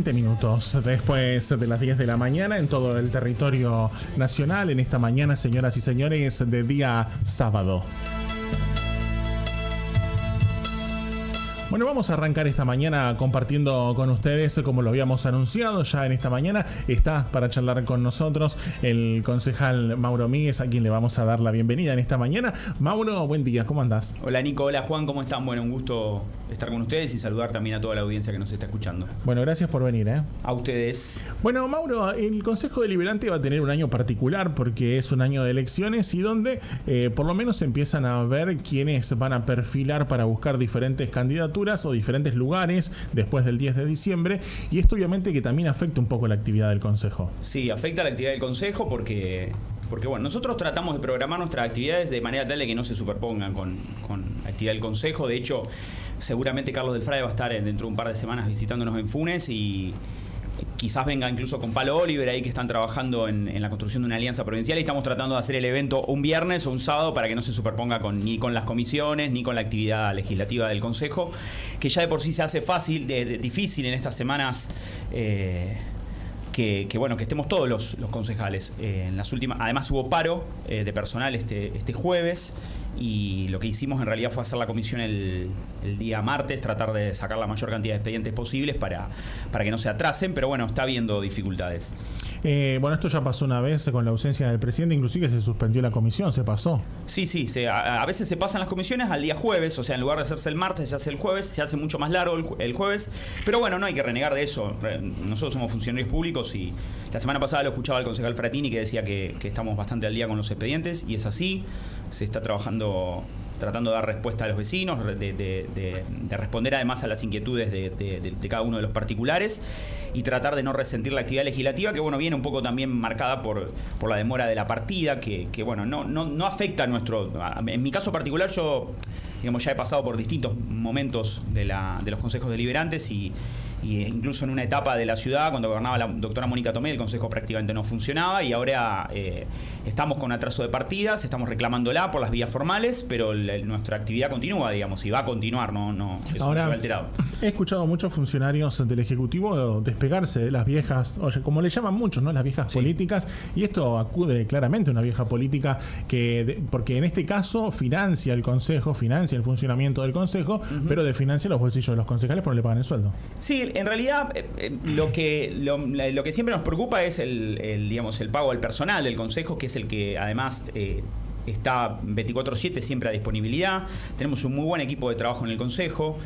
20 minutos después de las 10 de la mañana en todo el territorio nacional, en esta mañana, señoras y señores, de día sábado. Bueno, vamos a arrancar esta mañana compartiendo con ustedes, como lo habíamos anunciado ya en esta mañana, está para charlar con nosotros el concejal Mauro Míguez, a quien le vamos a dar la bienvenida en esta mañana. Mauro, buen día, ¿cómo andás? Hola Nico, hola Juan, ¿cómo están? Bueno, un gusto estar con ustedes y saludar también a toda la audiencia que nos está escuchando. Bueno, gracias por venir, ¿eh? A ustedes. Bueno, Mauro, el Consejo Deliberante va a tener un año particular porque es un año de elecciones y donde por lo menos empiezan a ver quiénes van a perfilar para buscar diferentes candidaturas o diferentes lugares después del 10 de diciembre, y esto obviamente que también afecta un poco la actividad del Consejo. Sí, afecta la actividad del Consejo porque bueno, nosotros tratamos de programar nuestras actividades de manera tal de que no se superpongan con la actividad del Consejo. De hecho, seguramente Carlos del Frade va a estar dentro de un par de semanas visitándonos en Funes y quizás venga incluso con Palo Oliver ahí, que están trabajando en la construcción de una alianza provincial, y estamos tratando de hacer el evento un viernes o un sábado para que no se superponga ni con las comisiones ni con la actividad legislativa del Consejo, que ya de por sí se hace difícil en estas semanas. Que estemos todos los concejales. En las últimas, además hubo paro de personal este jueves, y lo que hicimos en realidad fue hacer la comisión el día martes, tratar de sacar la mayor cantidad de expedientes posibles para que no se atrasen, pero bueno, está habiendo dificultades. Bueno, esto ya pasó una vez con la ausencia del presidente, inclusive se suspendió la comisión, se pasó. Sí, a veces se pasan las comisiones al día jueves, o sea, en lugar de hacerse el martes, se hace el jueves, se hace mucho más largo el jueves, pero bueno, no hay que renegar de eso. Nosotros somos funcionarios públicos y la semana pasada lo escuchaba el concejal Fratini, que decía que estamos bastante al día con los expedientes, y es así. Se está tratando de dar respuesta a los vecinos, de responder además a las inquietudes de cada uno de los particulares, y tratar de no resentir la actividad legislativa, que bueno, viene un poco también marcada por la demora de la partida, que bueno, no afecta a nuestro... En mi caso particular, yo ya he pasado por distintos momentos de los consejos deliberantes, y incluso en una etapa de la ciudad, cuando gobernaba la doctora Mónica Tomé, el consejo prácticamente no funcionaba, y ahora estamos con atraso de partidas, estamos reclamándola por las vías formales, pero nuestra actividad continúa, digamos, y va a continuar, no eso ahora, no se va alterado. He escuchado a muchos funcionarios del Ejecutivo despegarse de las viejas, como le llaman muchos, ¿no? Las viejas políticas, y esto acude claramente a una vieja política porque en este caso financia el Consejo, financia el funcionamiento del Consejo, pero desfinancia los bolsillos de los concejales porque no le pagan el sueldo. Sí, en realidad lo que siempre nos preocupa es el pago al personal del Consejo, que es el que además está 24/7 siempre a disponibilidad. Tenemos un muy buen equipo de trabajo en el Consejo.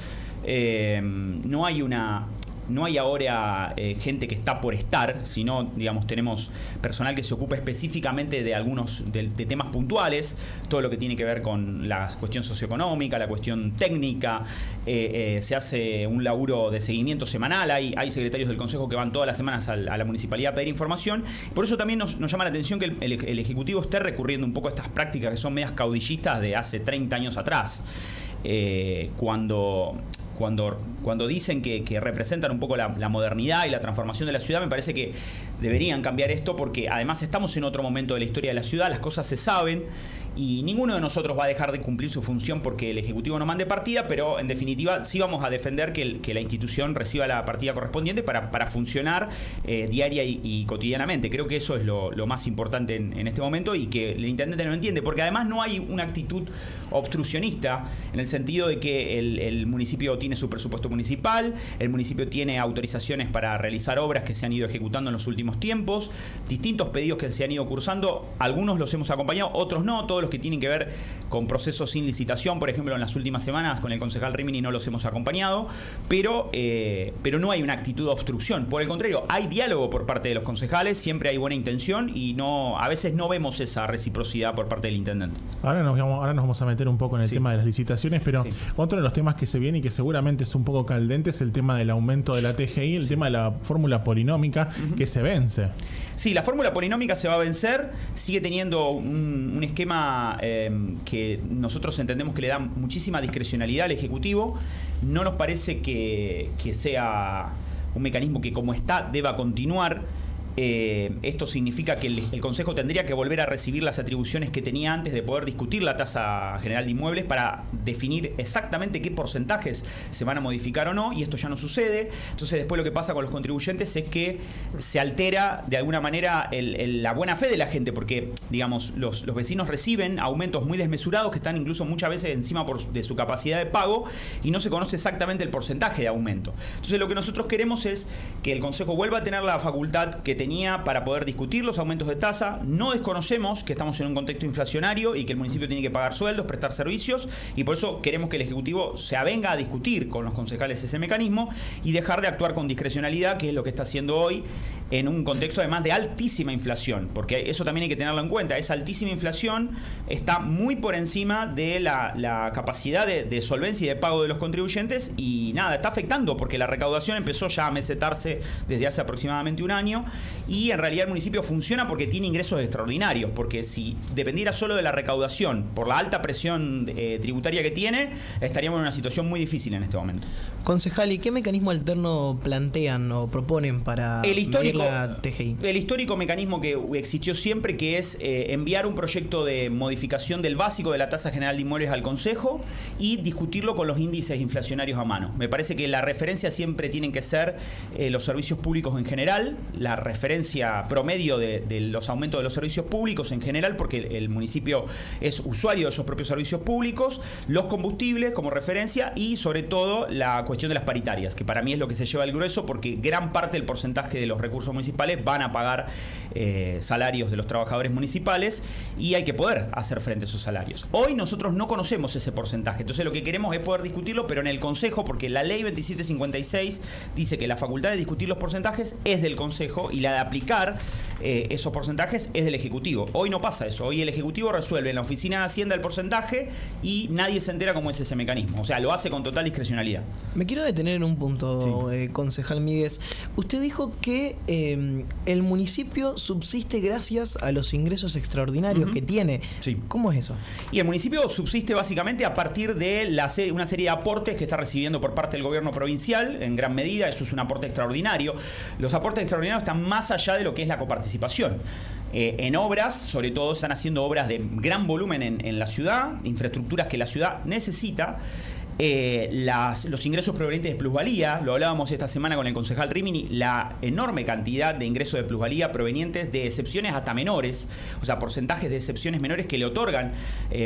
No hay ahora gente que está por estar, sino, digamos, tenemos personal que se ocupa específicamente de algunos de temas puntuales, todo lo que tiene que ver con la cuestión socioeconómica, la cuestión técnica. Se hace un laburo de seguimiento semanal, hay secretarios del Consejo que van todas las semanas a la municipalidad a pedir información. Por eso también nos llama la atención que el Ejecutivo esté recurriendo un poco a estas prácticas que son medias caudillistas de hace 30 años atrás. Cuando dicen que representan un poco la modernidad y la transformación de la ciudad, me parece que deberían cambiar esto, porque además estamos en otro momento de la historia de la ciudad, las cosas se saben, y ninguno de nosotros va a dejar de cumplir su función porque el Ejecutivo no mande partida, pero en definitiva sí vamos a defender que la institución reciba la partida correspondiente para funcionar diaria y cotidianamente. Creo que eso es lo más importante en este momento, y que el intendente no entiende, porque además no hay una actitud obstruccionista en el sentido de que el municipio tiene su presupuesto municipal, el municipio tiene autorizaciones para realizar obras que se han ido ejecutando en los últimos tiempos, distintos pedidos que se han ido cursando, algunos los hemos acompañado, otros no, todos los que tienen que ver con procesos sin licitación, por ejemplo, en las últimas semanas con el concejal Rimini no los hemos acompañado, pero no hay una actitud de obstrucción. Por el contrario, hay diálogo por parte de los concejales, siempre hay buena intención, y a veces no vemos esa reciprocidad por parte del intendente. Ahora nos vamos a meter un poco en el tema de las licitaciones, pero otro de los temas que se viene y que seguramente es un poco caldente es el tema del aumento de la TGI, el tema de la fórmula polinómica que se vence. Sí, la fórmula polinómica se va a vencer, sigue teniendo un esquema que nosotros entendemos que le da muchísima discrecionalidad al Ejecutivo. No nos parece que sea un mecanismo que, como está, deba continuar. Esto significa que el Consejo tendría que volver a recibir las atribuciones que tenía antes de poder discutir la tasa general de inmuebles para definir exactamente qué porcentajes se van a modificar o no, y esto ya no sucede. Entonces después lo que pasa con los contribuyentes es que se altera de alguna manera la buena fe de la gente, porque digamos los vecinos reciben aumentos muy desmesurados que están incluso muchas veces encima de su capacidad de pago y no se conoce exactamente el porcentaje de aumento. Entonces lo que nosotros queremos es que el Consejo vuelva a tener la facultad que tenía para poder discutir los aumentos de tasa. No desconocemos que estamos en un contexto inflacionario y que el municipio tiene que pagar sueldos, prestar servicios, y por eso queremos que el Ejecutivo se avenga a discutir con los concejales ese mecanismo y dejar de actuar con discrecionalidad, que es lo que está haciendo hoy en un contexto además de altísima inflación, porque eso también hay que tenerlo en cuenta. Esa altísima inflación está muy por encima de la capacidad de solvencia y de pago de los contribuyentes, y nada, está afectando porque la recaudación empezó ya a mesetarse desde hace aproximadamente un año, y en realidad el municipio funciona porque tiene ingresos extraordinarios, porque si dependiera solo de la recaudación por la alta presión tributaria que tiene, estaríamos en una situación muy difícil en este momento. Concejal, ¿y qué mecanismo alterno plantean o proponen para medir la TGI? El histórico mecanismo que existió siempre, que es enviar un proyecto de modificación del básico de la tasa general de inmuebles al Consejo y discutirlo con los índices inflacionarios a mano. Me parece que la referencia siempre tienen que ser los servicios públicos en general, la referencia promedio de los aumentos de los servicios públicos en general, porque el municipio es usuario de esos propios servicios públicos, los combustibles como referencia, y sobre todo la cuestión de las paritarias, que para mí es lo que se lleva el grueso, porque gran parte del porcentaje de los recursos municipales van a pagar salarios de los trabajadores municipales, y hay que poder hacer frente a esos salarios. Hoy nosotros no conocemos ese porcentaje, entonces lo que queremos es poder discutirlo, pero en el Consejo, porque la ley 2756 dice que la facultad de discutir los porcentajes es del Consejo y la de aplicar esos porcentajes es del Ejecutivo. Hoy no pasa eso. Hoy el Ejecutivo resuelve en la Oficina de Hacienda el porcentaje y nadie se entera cómo es ese mecanismo. O sea, lo hace con total discrecionalidad. Me quiero detener en un punto, sí. Concejal Míguez. Usted dijo que el municipio subsiste gracias a los ingresos extraordinarios que tiene. Sí. ¿Cómo es eso? Y el municipio subsiste básicamente a partir de una serie de aportes que está recibiendo por parte del gobierno provincial, en gran medida. Eso es un aporte extraordinario. Los aportes extraordinarios están más allá de lo que es la coparticipación. En obras, sobre todo, están haciendo obras de gran volumen en la ciudad, infraestructuras que la ciudad necesita. Los ingresos provenientes de plusvalía, lo hablábamos esta semana con el concejal Rimini, la enorme cantidad de ingresos de plusvalía provenientes de excepciones hasta menores, o sea, porcentajes de excepciones menores que le otorgan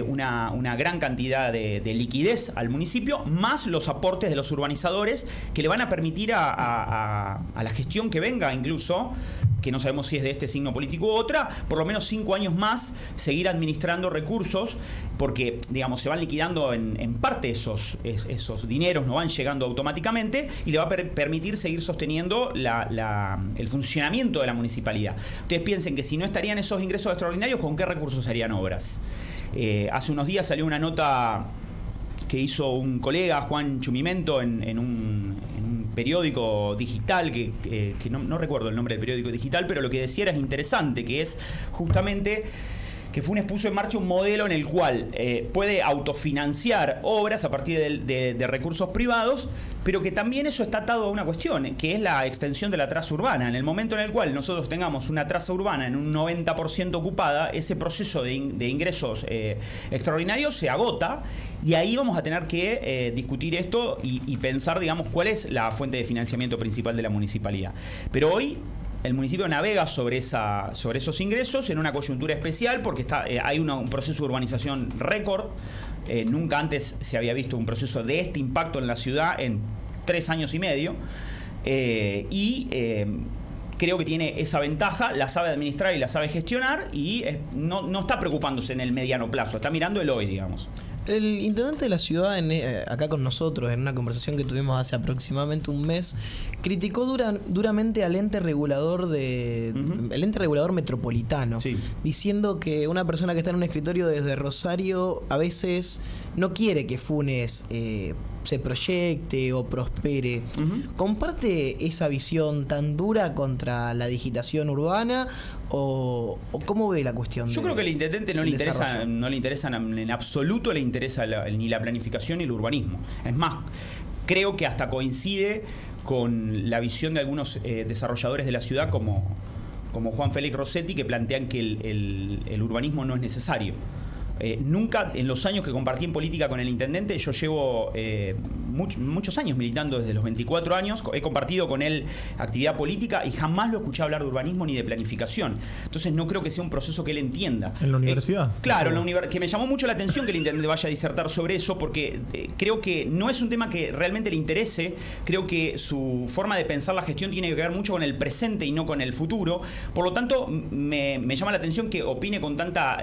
una gran cantidad de liquidez al municipio, más los aportes de los urbanizadores que le van a permitir a la gestión que venga, incluso, que no sabemos si es de este signo político u otra, por lo menos 5 años más seguir administrando recursos, porque digamos se van liquidando en parte esos dineros, no van llegando automáticamente, y le va a permitir seguir sosteniendo el funcionamiento de la municipalidad. Ustedes piensen que si no estarían esos ingresos extraordinarios, ¿con qué recursos harían obras? Hace unos días salió una nota que hizo un colega, Juan Chumimento, en un periódico digital, que no recuerdo el nombre del periódico digital, pero lo que decía era interesante, que es justamente que Funes puso en marcha un modelo en el cual puede autofinanciar obras a partir de recursos privados, pero que también eso está atado a una cuestión, que es la extensión de la traza urbana. En el momento en el cual nosotros tengamos una traza urbana en un 90% ocupada, ese proceso de ingresos extraordinarios se agota, y ahí vamos a tener que discutir esto y pensar, digamos, cuál es la fuente de financiamiento principal de la municipalidad. Pero hoy el municipio navega sobre esos ingresos en una coyuntura especial, porque hay un proceso de urbanización récord. Nunca antes se había visto un proceso de este impacto en la ciudad en 3 años y medio. Creo que tiene esa ventaja, la sabe administrar y la sabe gestionar, y no está preocupándose en el mediano plazo, está mirando el hoy, digamos. El intendente de la ciudad, acá con nosotros, en una conversación que tuvimos hace aproximadamente un mes, criticó duramente al ente regulador el ente regulador metropolitano, sí, diciendo que una persona que está en un escritorio desde Rosario a veces no quiere que Funes se proyecte o prospere. ¿Comparte esa visión tan dura contra la digitación urbana o cómo ve la cuestión? Yo creo que al intendente no le interesa en absoluto, le interesa ni la planificación ni el urbanismo. Es más, creo que hasta coincide con la visión de algunos desarrolladores de la ciudad, como como Juan Félix Rossetti, que plantean que el urbanismo no es necesario. Nunca, en los años que compartí en política con el intendente, yo llevo muchos años militando, desde los 24 años, he compartido con él actividad política y jamás lo escuché hablar de urbanismo ni de planificación. Entonces no creo que sea un proceso que él entienda. ¿En la universidad? Claro, en la universidad, que me llamó mucho la atención que el intendente vaya a disertar sobre eso, porque creo que no es un tema que realmente le interese. Creo que su forma de pensar la gestión tiene que ver mucho con el presente y no con el futuro. Por lo tanto, me llama la atención que opine con tanta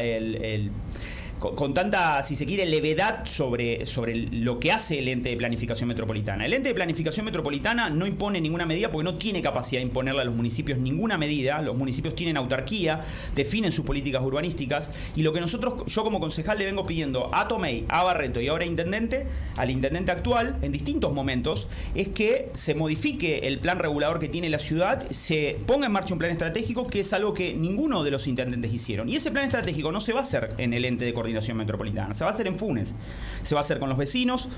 con tanta, si se quiere, levedad sobre lo que hace el ente de planificación metropolitana. El ente de planificación metropolitana no impone ninguna medida porque no tiene capacidad de imponerle a los municipios ninguna medida. Los municipios tienen autarquía, definen sus políticas urbanísticas, y lo que yo como concejal le vengo pidiendo a Tomei, a Barreto y ahora al intendente actual, en distintos momentos, es que se modifique el plan regulador que tiene la ciudad, se ponga en marcha un plan estratégico, que es algo que ninguno de los intendentes hicieron. Y ese plan estratégico no se va a hacer en el ente de coordinación metropolitana, se va a hacer en Funes, se va a hacer con los vecinos,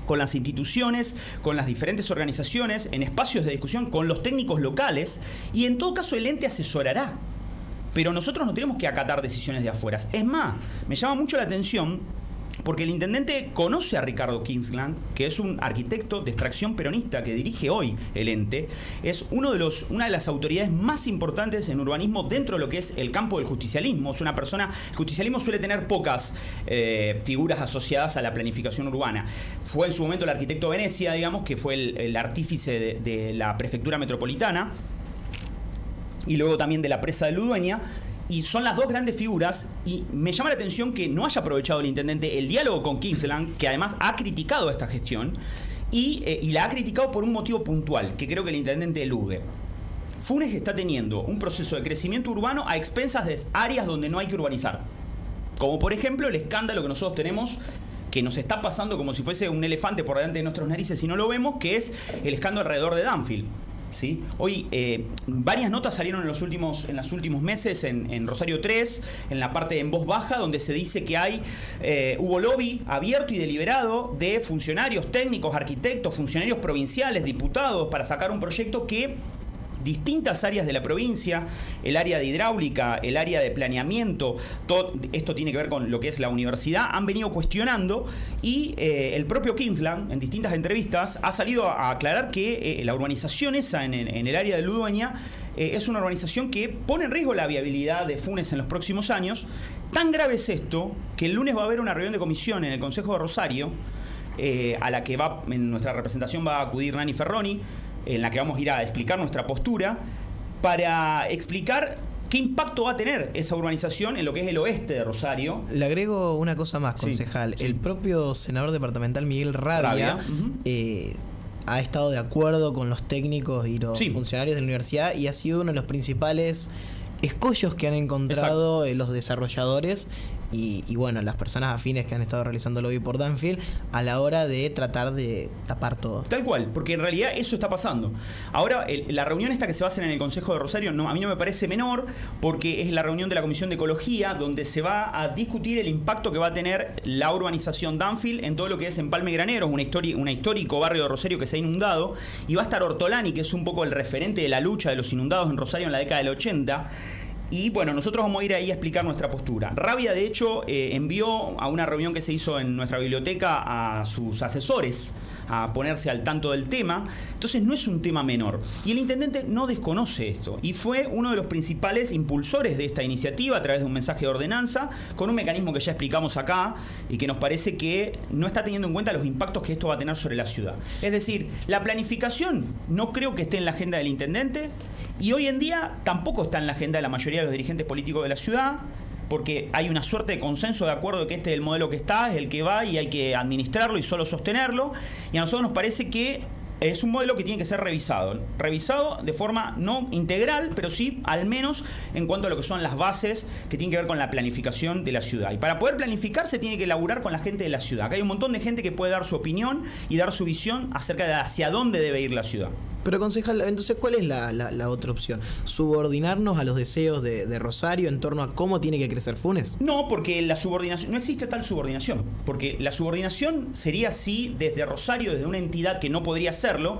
con las instituciones, con las diferentes organizaciones, en espacios de discusión, con los técnicos locales, y en todo caso el ente asesorará. Pero nosotros no tenemos que acatar decisiones de afuera. Es más, me llama mucho la atención porque el intendente conoce a Ricardo Kingsland, que es un arquitecto de extracción peronista que dirige hoy el ente. Es una de las autoridades más importantes en urbanismo dentro de lo que es el campo del justicialismo. Es una persona. El justicialismo suele tener pocas figuras asociadas a la planificación urbana. Fue en su momento el arquitecto Venecia, digamos, que fue el artífice de la prefectura metropolitana, y luego también de la presa de Ludueña. Y son las dos grandes figuras, y me llama la atención que no haya aprovechado el intendente el diálogo con Kingsland, que además ha criticado esta gestión, y la ha criticado por un motivo puntual, que creo que el intendente elude. Funes está teniendo un proceso de crecimiento urbano a expensas de áreas donde no hay que urbanizar. Como por ejemplo el escándalo que nosotros tenemos, que nos está pasando como si fuese un elefante por delante de nuestras narices si no lo vemos, que es el escándalo alrededor de Danfield. ¿Sí? Hoy varias notas salieron en los últimos meses en Rosario 3, en la parte en voz baja, donde se dice que hubo lobby abierto y deliberado de funcionarios técnicos, arquitectos, funcionarios provinciales, diputados, para sacar un proyecto que distintas áreas de la provincia, el área de hidráulica, el área de planeamiento, todo esto tiene que ver con lo que es la universidad, han venido cuestionando, y el propio Kingsland en distintas entrevistas ha salido a aclarar que la urbanización esa en el área de Ludueña es una urbanización que pone en riesgo la viabilidad de Funes en los próximos años. Tan grave es esto que el lunes va a haber una reunión de comisión en el Consejo de Rosario, a la que en nuestra representación va a acudir Nani Ferroni, en la que vamos a ir a explicar nuestra postura, para explicar qué impacto va a tener esa urbanización en lo que es el oeste de Rosario. Le agrego una cosa más, concejal. Sí. El propio senador departamental Miguel Rabia ha estado de acuerdo con los técnicos y los funcionarios de la universidad, y ha sido uno de los principales escollos que han encontrado los desarrolladores y bueno, las personas afines que han estado realizando lobby por Danfield a la hora de tratar de tapar todo. Tal cual, porque en realidad eso está pasando. Ahora, la reunión esta que se va a hacer en el Consejo de Rosario, a mí no me parece menor, porque es la reunión de la Comisión de Ecología, donde se va a discutir el impacto que va a tener la urbanización Danfield en todo lo que es Empalme Graneros, un histórico barrio de Rosario que se ha inundado, y va a estar Ortolani, que es un poco el referente de la lucha de los inundados en Rosario en la década del 80. Y bueno, nosotros vamos a ir ahí a explicar nuestra postura. Rabia, de hecho, envió a una reunión que se hizo en nuestra biblioteca a sus asesores a ponerse al tanto del tema. Entonces no es un tema menor. Y el intendente no desconoce esto. Y fue uno de los principales impulsores de esta iniciativa a través de un mensaje de ordenanza, con un mecanismo que ya explicamos acá y que nos parece que no está teniendo en cuenta los impactos que esto va a tener sobre la ciudad. Es decir, la planificación no creo que esté en la agenda del intendente. Y hoy en día tampoco está en la agenda de la mayoría de los dirigentes políticos de la ciudad, porque hay una suerte de consenso de acuerdo de que este es el modelo que está, es el que va y hay que administrarlo y solo sostenerlo. Y a nosotros nos parece que es un modelo que tiene que ser revisado de forma no integral, pero sí al menos en cuanto a lo que son las bases que tienen que ver con la planificación de la ciudad. Y para poder planificar se tiene que laburar con la gente de la ciudad. Acá hay un montón de gente que puede dar su opinión y dar su visión acerca de hacia dónde debe ir la ciudad. Pero concejal, entonces, ¿cuál es la otra opción? ¿Subordinarnos a los deseos de Rosario en torno a cómo tiene que crecer Funes? No, porque la subordinación, no existe tal subordinación, porque la subordinación sería así desde Rosario, desde una entidad que no podría hacerlo,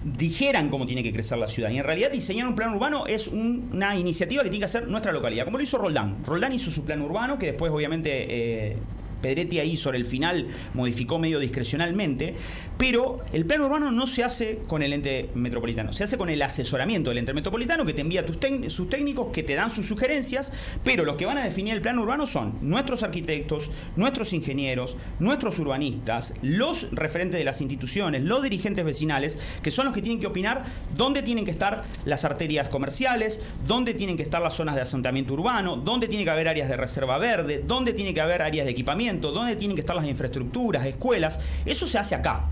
dijeran cómo tiene que crecer la ciudad. Y en realidad diseñar un plan urbano es una iniciativa que tiene que hacer nuestra localidad, como lo hizo Roldán. Roldán hizo su plan urbano, que después obviamente Pedretti ahí sobre el final modificó medio discrecionalmente, pero el plan urbano no se hace con el ente metropolitano, se hace con el asesoramiento del ente metropolitano, que te envía sus técnicos, que te dan sus sugerencias, pero los que van a definir el plan urbano son nuestros arquitectos, nuestros ingenieros, nuestros urbanistas, los referentes de las instituciones, los dirigentes vecinales, que son los que tienen que opinar dónde tienen que estar las arterias comerciales, dónde tienen que estar las zonas de asentamiento urbano, dónde tiene que haber áreas de reserva verde, dónde tiene que haber áreas de equipamiento, dónde tienen que estar las infraestructuras, escuelas. Eso se hace acá.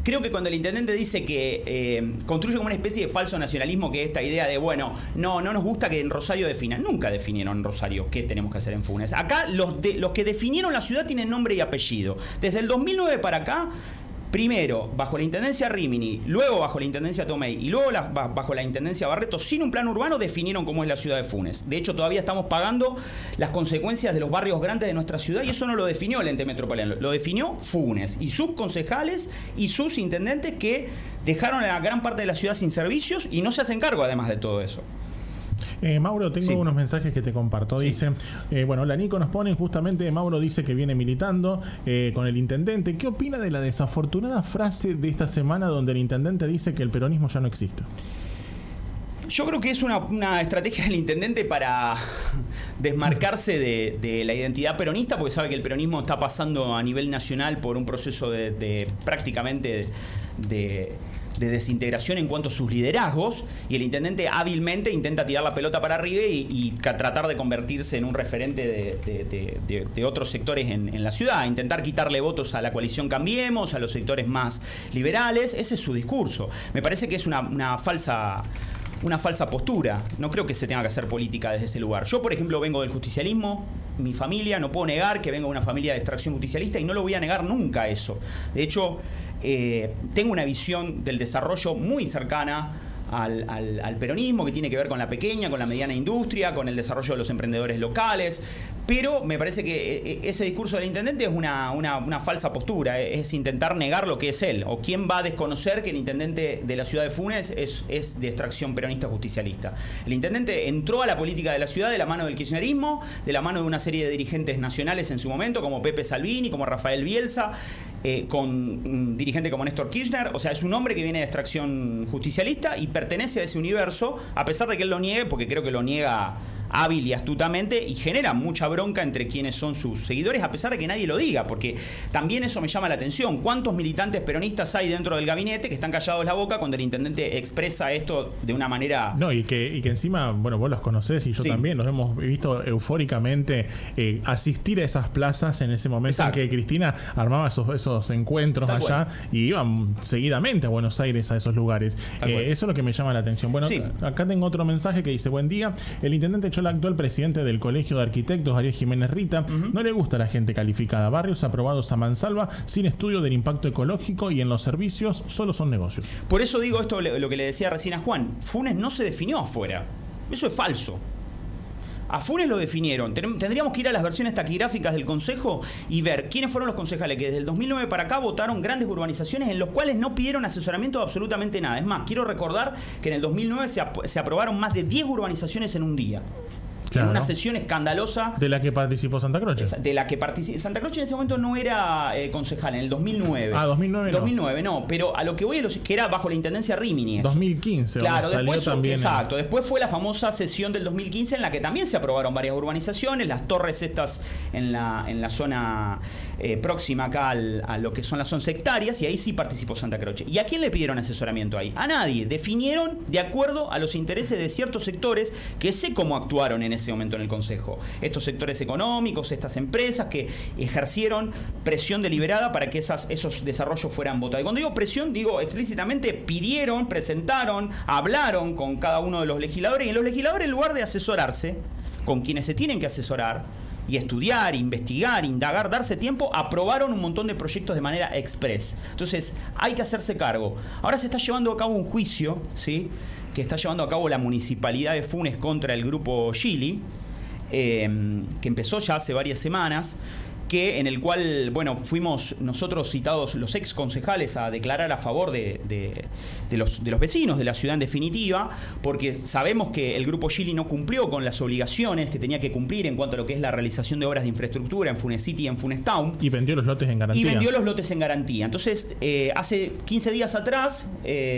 Creo que cuando el intendente dice que construye como una especie de falso nacionalismo, que esta idea de, bueno, no nos gusta que en Rosario definan. Nunca definieron en Rosario qué tenemos que hacer en Funes. Acá los que definieron la ciudad tienen nombre y apellido. Desde el 2009 para acá, primero bajo la intendencia Rimini, luego bajo la intendencia Tomei y luego bajo la intendencia Barreto, sin un plan urbano definieron cómo es la ciudad de Funes. De hecho, todavía estamos pagando las consecuencias de los barrios grandes de nuestra ciudad, y eso no lo definió el ente metropolitano, lo definió Funes y sus concejales y sus intendentes, que dejaron a la gran parte de la ciudad sin servicios y no se hacen cargo además de todo eso. Mauro, tengo unos mensajes que te comparto. Dice, bueno, la Nico nos pone justamente, Mauro dice que viene militando con el intendente. ¿Qué opina de la desafortunada frase de esta semana donde el intendente dice que el peronismo ya no existe? Yo creo que es una estrategia del intendente para desmarcarse de la identidad peronista, porque sabe que el peronismo está pasando a nivel nacional por un proceso de prácticamente de desintegración en cuanto a sus liderazgos, y el intendente hábilmente intenta tirar la pelota para arriba y tratar de convertirse en un referente de otros sectores en la ciudad, intentar quitarle votos a la coalición Cambiemos, a los sectores más liberales. Ese es su discurso. Me parece que es una falsa postura. No creo que se tenga que hacer política desde ese lugar. Yo, por ejemplo, vengo del justicialismo, mi familia, no puedo negar que vengo de una familia de extracción justicialista, y no lo voy a negar nunca eso. De hecho, tengo una visión del desarrollo muy cercana al peronismo, que tiene que ver con la pequeña, con la mediana industria, con el desarrollo de los emprendedores locales. Pero me parece que ese discurso del intendente es una falsa postura, es intentar negar lo que es él. ¿O quién va a desconocer que el intendente de la ciudad de Funes es de extracción peronista justicialista? El intendente entró a la política de la ciudad de la mano del kirchnerismo, de la mano de una serie de dirigentes nacionales en su momento, como Pepe Salvini, como Rafael Bielsa, con un dirigente como Néstor Kirchner. O sea, es un hombre que viene de extracción justicialista y pertenece a ese universo, a pesar de que él lo niegue, porque creo que lo niega hábil y astutamente, y genera mucha bronca entre quienes son sus seguidores, a pesar de que nadie lo diga, porque también eso me llama la atención. ¿Cuántos militantes peronistas hay dentro del gabinete que están callados la boca cuando el intendente expresa esto de una manera... No, y que encima, bueno, vos los conocés y yo también, los hemos visto eufóricamente asistir a esas plazas en ese momento. Exacto. En que Cristina armaba esos encuentros allá, y iban seguidamente a Buenos Aires, a esos lugares. Eso es lo que me llama la atención. Bueno, acá tengo otro mensaje que dice: buen día, el intendente el actual presidente del Colegio de Arquitectos, Ariel Jiménez Rita, no le gusta la gente calificada. Barrios aprobados a mansalva, sin estudio del impacto ecológico, y en los servicios solo son negocios. Por eso digo esto, lo que le decía recién a Juan. Funes no se definió afuera. Eso es falso. A Funes lo definieron. Tendríamos que ir a las versiones taquigráficas del Consejo y ver quiénes fueron los concejales que desde el 2009 para acá votaron grandes urbanizaciones en los cuales no pidieron asesoramiento de absolutamente nada. Es más, quiero recordar que en el 2009 se aprobaron más de 10 urbanizaciones en un día. Claro. En una sesión escandalosa. De la que participó Santa Croce. De la que participó. Santa Croce en ese momento no era concejal, en el 2009. 2009 no. 2009 no, pero a lo que voy que era bajo la intendencia Rimini. 2015. Claro, después también. Exacto. Después fue la famosa sesión del 2015 en la que también se aprobaron varias urbanizaciones, las torres estas en la zona próxima acá a lo que son las 11 hectáreas, y ahí sí participó Santa Croce. ¿Y a quién le pidieron asesoramiento ahí? A nadie. Definieron de acuerdo a los intereses de ciertos sectores que sé cómo actuaron en ese momento en el Consejo. Estos sectores económicos, estas empresas que ejercieron presión deliberada para que esos desarrollos fueran votados. Y cuando digo presión, digo explícitamente pidieron, presentaron, hablaron con cada uno de los legisladores, y los legisladores, en lugar de asesorarse con quienes se tienen que asesorar y estudiar, investigar, indagar, darse tiempo, aprobaron un montón de proyectos de manera express. Entonces, hay que hacerse cargo. Ahora se está llevando a cabo un juicio, ¿sí?, que está llevando a cabo la municipalidad de Funes contra el grupo Gili, que empezó ya hace varias semanas, en el cual, bueno, fuimos nosotros citados, los ex concejales, a declarar a favor de los vecinos de la ciudad en definitiva, porque sabemos que el Grupo Gili no cumplió con las obligaciones que tenía que cumplir en cuanto a lo que es la realización de obras de infraestructura en Funecity y en Funestown. Y vendió los lotes en garantía. Entonces, hace 15 días atrás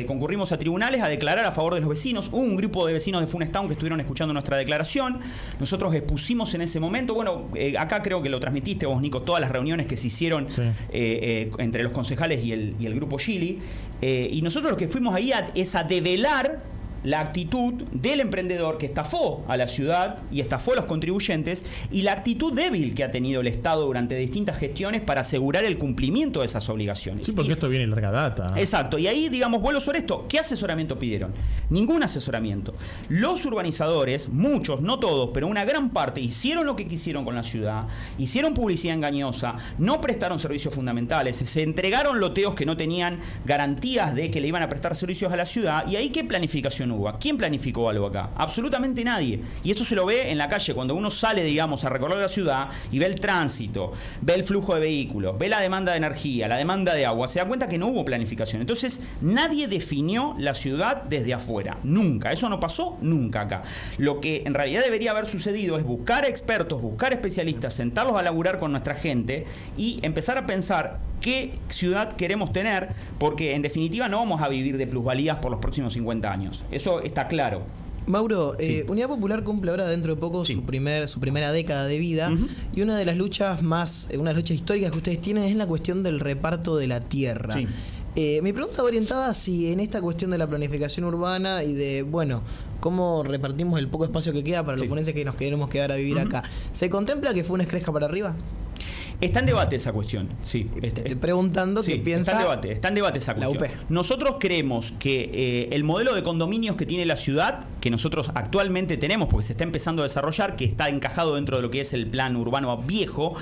concurrimos a tribunales a declarar a favor de los vecinos. Hubo un grupo de vecinos de Funestown que estuvieron escuchando nuestra declaración. Nosotros expusimos en ese momento, bueno, acá creo que lo transmitiste vos, Nico, todas las reuniones que se hicieron entre los concejales y el Grupo Gili. Y nosotros lo que fuimos ahí es a develar la actitud del emprendedor que estafó a la ciudad y estafó a los contribuyentes, y la actitud débil que ha tenido el Estado durante distintas gestiones para asegurar el cumplimiento de esas obligaciones. Sí, porque esto viene en larga data. Exacto, y ahí, digamos, vuelvo sobre esto. ¿Qué asesoramiento pidieron? Ningún asesoramiento. Los urbanizadores, muchos, no todos, pero una gran parte, hicieron lo que quisieron con la ciudad, hicieron publicidad engañosa, no prestaron servicios fundamentales, se entregaron loteos que no tenían garantías de que le iban a prestar servicios a la ciudad, y ahí ¿qué planificación hubo? ¿Quién planificó algo acá? Absolutamente nadie. Y esto se lo ve en la calle, cuando uno sale, digamos, a recorrer la ciudad y ve el tránsito, ve el flujo de vehículos, ve la demanda de energía, la demanda de agua, se da cuenta que no hubo planificación. Entonces, nadie definió la ciudad desde afuera. Nunca. Eso no pasó nunca acá. Lo que en realidad debería haber sucedido es buscar expertos, buscar especialistas, sentarlos a laburar con nuestra gente y empezar a pensar qué ciudad queremos tener, porque en definitiva no vamos a vivir de plusvalías por los próximos 50 años. Eso está claro. Mauro, Unidad Popular cumple ahora dentro de poco su primera década de vida, y una de las luchas históricas que ustedes tienen es la cuestión del reparto de la tierra. Sí. Mi pregunta va orientada si en esta cuestión de la planificación urbana y de, bueno, cómo repartimos el poco espacio que queda para los forenses que nos queremos quedar a vivir acá, ¿se contempla que Funes crezca para arriba? Está en debate esa cuestión, sí. Te estoy preguntando qué piensa está en debate esa cuestión. La UP. Nosotros creemos que el modelo de condominios que tiene la ciudad, que nosotros actualmente tenemos, porque se está empezando a desarrollar, que está encajado dentro de lo que es el plan urbano viejo,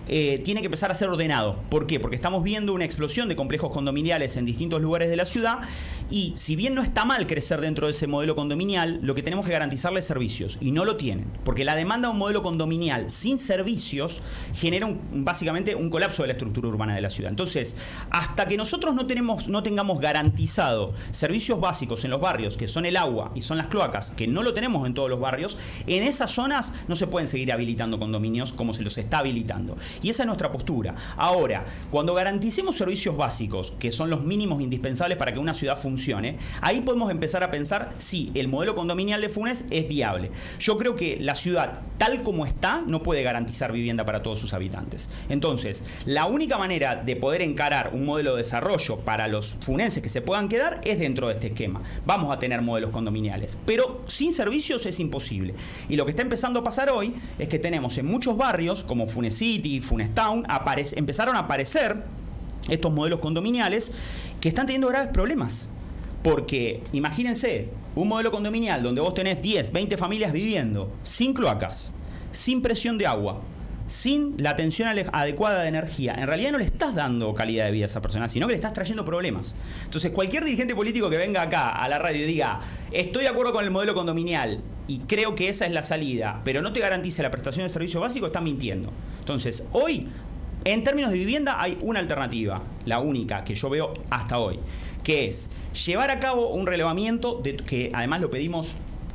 tiene que empezar a ser ordenado. ¿Por qué? Porque estamos viendo una explosión de complejos condominiales en distintos lugares de la ciudad, y si bien no está mal crecer dentro de ese modelo condominial, lo que tenemos que garantizarles servicios, y no lo tienen. Porque la demanda de un modelo condominial sin servicios genera básicamente un colapso de la estructura urbana de la ciudad. Entonces, hasta que nosotros no tengamos garantizado servicios básicos en los barrios, que son el agua y son las cloacas, que no lo tenemos en todos los barrios, en esas zonas no se pueden seguir habilitando condominios como se los está habilitando. Y esa es nuestra postura. Ahora, cuando garanticemos servicios básicos, que son los mínimos indispensables para que una ciudad funcione, ahí podemos empezar a pensar si el modelo condominial de Funes es viable. Yo creo que la ciudad, tal como está, no puede garantizar vivienda para todos sus habitantes. Entonces, la única manera de poder encarar un modelo de desarrollo para los funenses que se puedan quedar es dentro de este esquema. Vamos a tener modelos condominiales, pero sin servicios es imposible. Y lo que está empezando a pasar hoy es que tenemos en muchos barrios, como Funecity, Funestown, empezaron a aparecer estos modelos condominiales que están teniendo graves problemas. Porque, imagínense, un modelo condominial donde vos tenés 10, 20 familias viviendo sin cloacas, sin presión de agua, sin la atención adecuada de energía, en realidad no le estás dando calidad de vida a esa persona, sino que le estás trayendo problemas. Entonces, cualquier dirigente político que venga acá a la radio y diga, estoy de acuerdo con el modelo condominial y creo que esa es la salida, pero no te garantice la prestación de servicio básico, está mintiendo. Entonces, hoy, en términos de vivienda, hay una alternativa, la única que yo veo hasta hoy, que es llevar a cabo un relevamiento, que además lo pedimos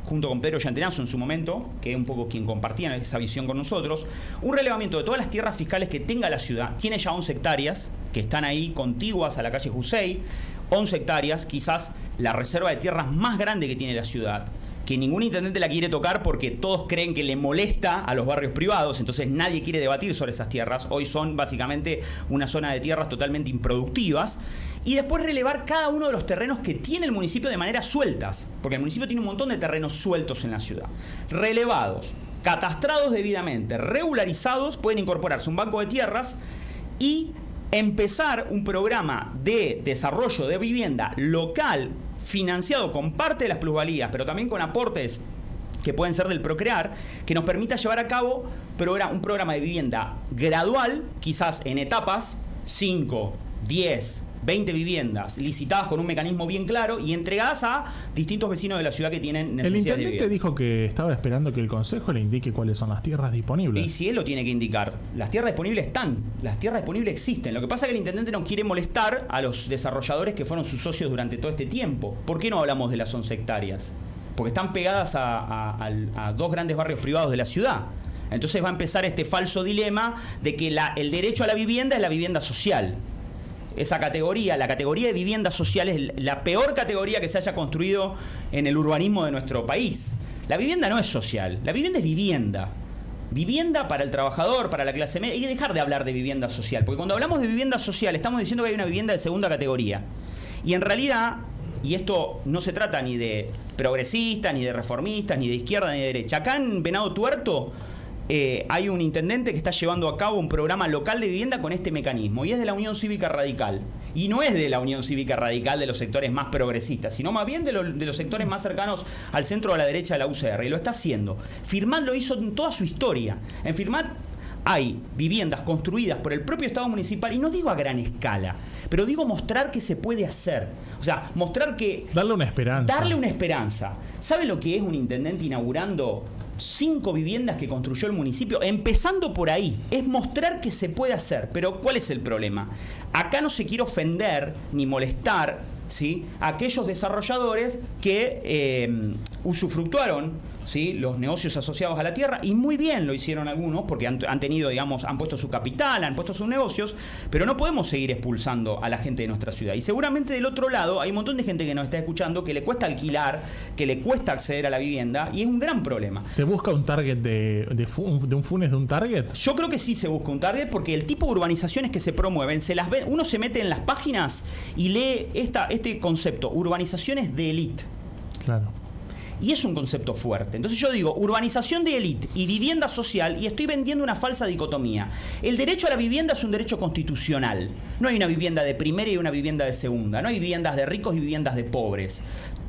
junto con Pedro Yantenazo en su momento, que es un poco quien compartía esa visión con nosotros, un relevamiento de todas las tierras fiscales que tenga la ciudad. Tiene ya 11 hectáreas que están ahí contiguas a la calle Jusey, 11 hectáreas, quizás la reserva de tierras más grande que tiene la ciudad, que ningún intendente la quiere tocar porque todos creen que le molesta a los barrios privados, entonces nadie quiere debatir sobre esas tierras. Hoy son básicamente una zona de tierras totalmente improductivas. Y después relevar cada uno de los terrenos que tiene el municipio de manera sueltas, porque el municipio tiene un montón de terrenos sueltos en la ciudad. Relevados, catastrados debidamente, regularizados, pueden incorporarse un banco de tierras y empezar un programa de desarrollo de vivienda local financiado con parte de las plusvalías, pero también con aportes que pueden ser del Procrear, que nos permita llevar a cabo un programa de vivienda gradual, quizás en etapas, 5, 10, 20 viviendas licitadas con un mecanismo bien claro y entregadas a distintos vecinos de la ciudad que tienen necesidades de vivienda. El intendente dijo que estaba esperando que el Consejo le indique cuáles son las tierras disponibles. Y si él lo tiene que indicar, las tierras disponibles están, las tierras disponibles existen. Lo que pasa es que el intendente no quiere molestar a los desarrolladores que fueron sus socios durante todo este tiempo. ¿Por qué no hablamos de las 11 hectáreas? Porque están pegadas a dos grandes barrios privados de la ciudad. Entonces va a empezar este falso dilema de que el derecho a la vivienda es la vivienda social. Esa categoría, la categoría de vivienda social, es la peor categoría que se haya construido en el urbanismo de nuestro país. La vivienda no es social, la vivienda es vivienda. Vivienda para el trabajador, para la clase media. Hay que dejar de hablar de vivienda social, porque cuando hablamos de vivienda social estamos diciendo que hay una vivienda de segunda categoría. Y en realidad, y esto no se trata ni de progresistas, ni de reformistas, ni de izquierda, ni de derecha. Acá en Venado Tuerto hay un intendente que está llevando a cabo un programa local de vivienda con este mecanismo, y es de la Unión Cívica Radical. Y no es de la Unión Cívica Radical de los sectores más progresistas, sino más bien de los sectores más cercanos al centro o a la derecha de la UCR. Y lo está haciendo. Firmat lo hizo en toda su historia. En Firmat hay viviendas construidas por el propio Estado municipal, y no digo a gran escala, pero digo mostrar que se puede hacer. O sea, mostrar que... Darle una esperanza. Darle una esperanza. ¿Sabe lo que es un intendente inaugurando 5 viviendas que construyó el municipio? Empezando por ahí. Es mostrar que se puede hacer. Pero ¿cuál es el problema? Acá no se quiere ofender ni molestar, ¿sí?, a aquellos desarrolladores que usufructuaron, ¿sí?, los negocios asociados a la tierra, y muy bien lo hicieron algunos porque han tenido, digamos, han puesto su capital, han puesto sus negocios, pero no podemos seguir expulsando a la gente de nuestra ciudad. Y seguramente del otro lado hay un montón de gente que nos está escuchando que le cuesta alquilar, que le cuesta acceder a la vivienda, y es un gran problema. ¿Se busca un target de un Funes de un target? Yo creo que sí se busca un target, porque el tipo de urbanizaciones que se promueven, uno se mete en las páginas y lee este concepto, urbanizaciones de élite. Claro. Y es un concepto fuerte. Entonces yo digo, urbanización de élite y vivienda social, y estoy vendiendo una falsa dicotomía. El derecho a la vivienda es un derecho constitucional. No hay una vivienda de primera y una vivienda de segunda. No hay viviendas de ricos y viviendas de pobres.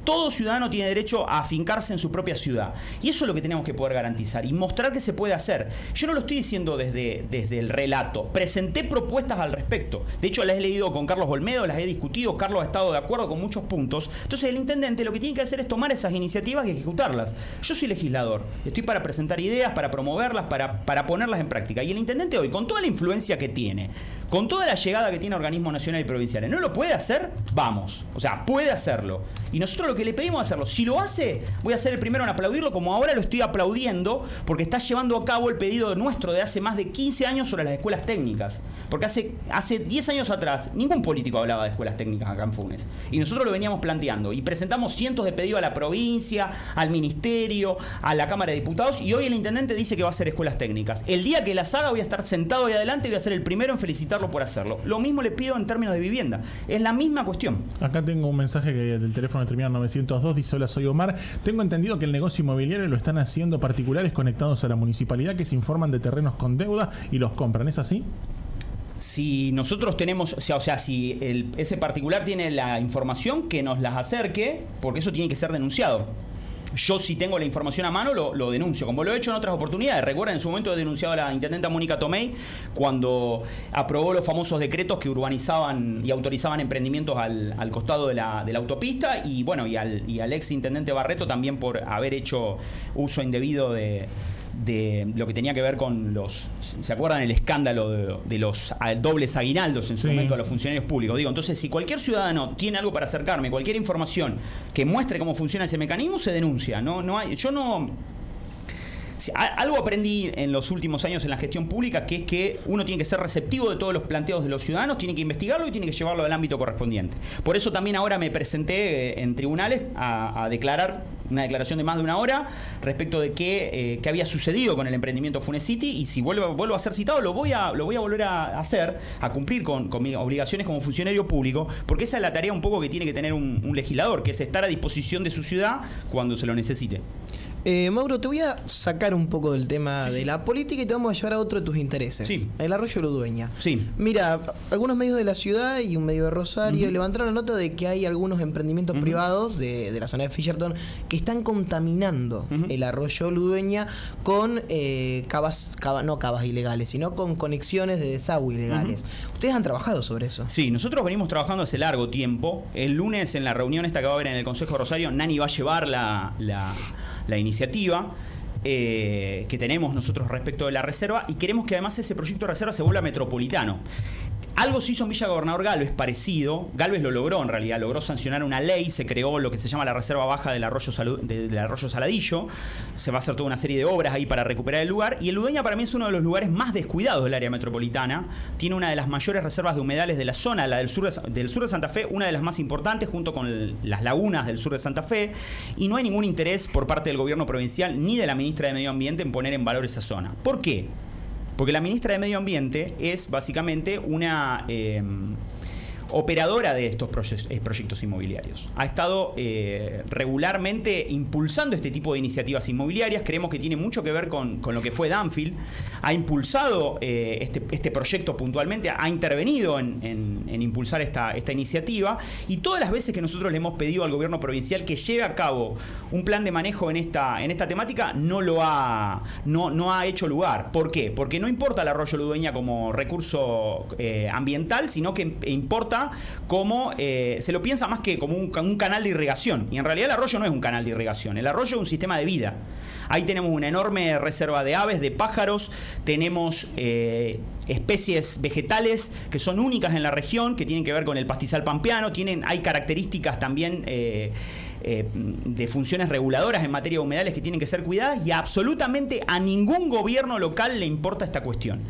Todo ciudadano tiene derecho a afincarse en su propia ciudad. Y eso es lo que tenemos que poder garantizar y mostrar que se puede hacer. Yo no lo estoy diciendo desde el relato. Presenté propuestas al respecto. De hecho, las he leído con Carlos Olmedo, las he discutido. Carlos ha estado de acuerdo con muchos puntos. Entonces, el intendente lo que tiene que hacer es tomar esas iniciativas y ejecutarlas. Yo soy legislador. Estoy para presentar ideas, para promoverlas, para ponerlas en práctica. Y el intendente hoy, con toda la influencia que tiene, con toda la llegada que tiene a organismos nacionales y provinciales, ¿no lo puede hacer? Vamos. O sea, puede hacerlo. Y nosotros lo que le pedimos es hacerlo. Si lo hace, voy a ser el primero en aplaudirlo, como ahora lo estoy aplaudiendo, porque está llevando a cabo el pedido nuestro de hace más de 15 años sobre las escuelas técnicas. Porque hace 10 años atrás ningún político hablaba de escuelas técnicas acá en Funes. Y nosotros lo veníamos planteando. Y presentamos cientos de pedidos a la provincia, al ministerio, a la Cámara de Diputados, y hoy el intendente dice que va a hacer escuelas técnicas. El día que las haga voy a estar sentado ahí adelante y voy a ser el primero en felicitarlo por hacerlo. Lo mismo le pido en términos de vivienda. Es la misma cuestión. Acá tengo un mensaje del teléfono terminado 902, dice: hola, soy Omar. Tengo entendido que el negocio inmobiliario lo están haciendo particulares conectados a la municipalidad que se informan de terrenos con deuda y los compran. ¿Es así? Si nosotros tenemos, o sea, si ese particular tiene la información, que nos las acerque, porque eso tiene que ser denunciado. Yo, si tengo la información a mano, lo denuncio, como lo he hecho en otras oportunidades. Recuerden, en su momento he denunciado a la intendenta Mónica Tomei cuando aprobó los famosos decretos que urbanizaban y autorizaban emprendimientos al costado de la autopista, y bueno, y al ex intendente Barreto también por haber hecho uso indebido de lo que tenía que ver con los... ¿Se acuerdan el escándalo de los dobles aguinaldos en su momento a los funcionarios públicos? Digo, entonces, si cualquier ciudadano tiene algo para acercarme, cualquier información que muestre cómo funciona ese mecanismo, se denuncia. Algo aprendí en los últimos años en la gestión pública, que es que uno tiene que ser receptivo de todos los planteos de los ciudadanos, tiene que investigarlo y tiene que llevarlo al ámbito correspondiente. Por eso también ahora me presenté en tribunales a declarar una declaración de más de una hora respecto de qué había sucedido con el emprendimiento Funes City, y si vuelvo a ser citado lo voy a volver a hacer, a cumplir con mis obligaciones como funcionario público, porque esa es la tarea un poco que tiene que tener un legislador, que es estar a disposición de su ciudad cuando se lo necesite. Mauro, te voy a sacar un poco del tema de la política y te vamos a llevar a otro de tus intereses. Sí. El arroyo Ludueña. Sí. Mira, algunos medios de la ciudad y un medio de Rosario levantaron la nota de que hay algunos emprendimientos privados de la zona de Fisherton que están contaminando el arroyo Ludueña con no cavas ilegales, sino con conexiones de desagüe ilegales. ¿Ustedes han trabajado sobre eso? Sí, nosotros venimos trabajando hace largo tiempo. El lunes, en la reunión esta que va a haber en el Consejo de Rosario, Nani va a llevar la iniciativa que tenemos nosotros respecto de la reserva, y queremos que además ese proyecto de reserva se vuelva metropolitano. Algo se hizo en Villa Gobernador Galvez parecido. Galvez lo logró, en realidad, logró sancionar una ley, se creó lo que se llama la reserva baja del arroyo Saladillo. Se va a hacer toda una serie de obras ahí para recuperar el lugar. Y el Ludueña para mí es uno de los lugares más descuidados del área metropolitana. Tiene una de las mayores reservas de humedales de la zona, la del sur de Santa Fe, una de las más importantes, junto con las lagunas del sur de Santa Fe. Y no hay ningún interés por parte del gobierno provincial ni de la ministra de Medio Ambiente en poner en valor esa zona. ¿Por qué? Porque la ministra de Medio Ambiente es básicamente una operadora de estos proyectos inmobiliarios. Ha estado regularmente impulsando este tipo de iniciativas inmobiliarias. Creemos que tiene mucho que ver con lo que fue Danfield. Ha impulsado este proyecto puntualmente, ha intervenido en impulsar esta iniciativa, y todas las veces que nosotros le hemos pedido al gobierno provincial que lleve a cabo un plan de manejo en esta temática, no ha hecho lugar. ¿Por qué? Porque no importa el arroyo Ludueña como recurso ambiental, sino que importa como se lo piensa más que como un canal de irrigación, y en realidad el arroyo no es un canal de irrigación, el arroyo es un sistema de vida. Ahí tenemos una enorme reserva de aves, de pájaros, tenemos especies vegetales que son únicas en la región, que tienen que ver con el pastizal pampeano, hay características también de funciones reguladoras en materia de humedales que tienen que ser cuidadas, y absolutamente a ningún gobierno local le importa esta cuestión.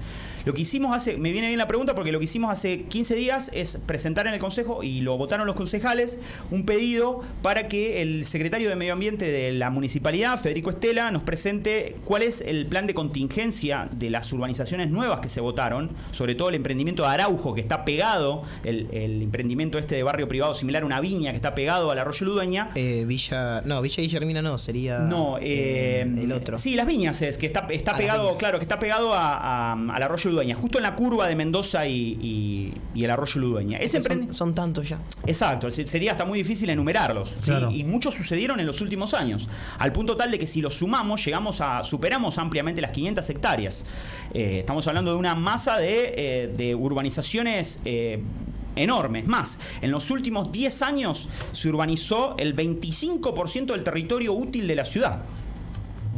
Lo que hicimos me viene bien la pregunta, porque lo que hicimos hace 15 días es presentar en el Consejo, y lo votaron los concejales, un pedido para que el secretario de Medio Ambiente de la Municipalidad, Federico Estela, nos presente cuál es el plan de contingencia de las urbanizaciones nuevas que se votaron, sobre todo el emprendimiento de Araujo, que está pegado, el emprendimiento de barrio privado similar a una viña que está pegado al arroyo Ludueña. Villa Guillermina no, sería el otro. Sí, Las Viñas es, que está pegado, claro, que está pegado al arroyo Ludueña, justo en la curva de Mendoza y el arroyo Ludueña. Son tantos ya. Exacto, sería hasta muy difícil enumerarlos. Claro. ¿Sí? Y muchos sucedieron en los últimos años, al punto tal de que si los sumamos superamos ampliamente las 500 hectáreas. Estamos hablando de una masa de urbanizaciones enormes. Más, en los últimos 10 años se urbanizó el 25% del territorio útil de la ciudad.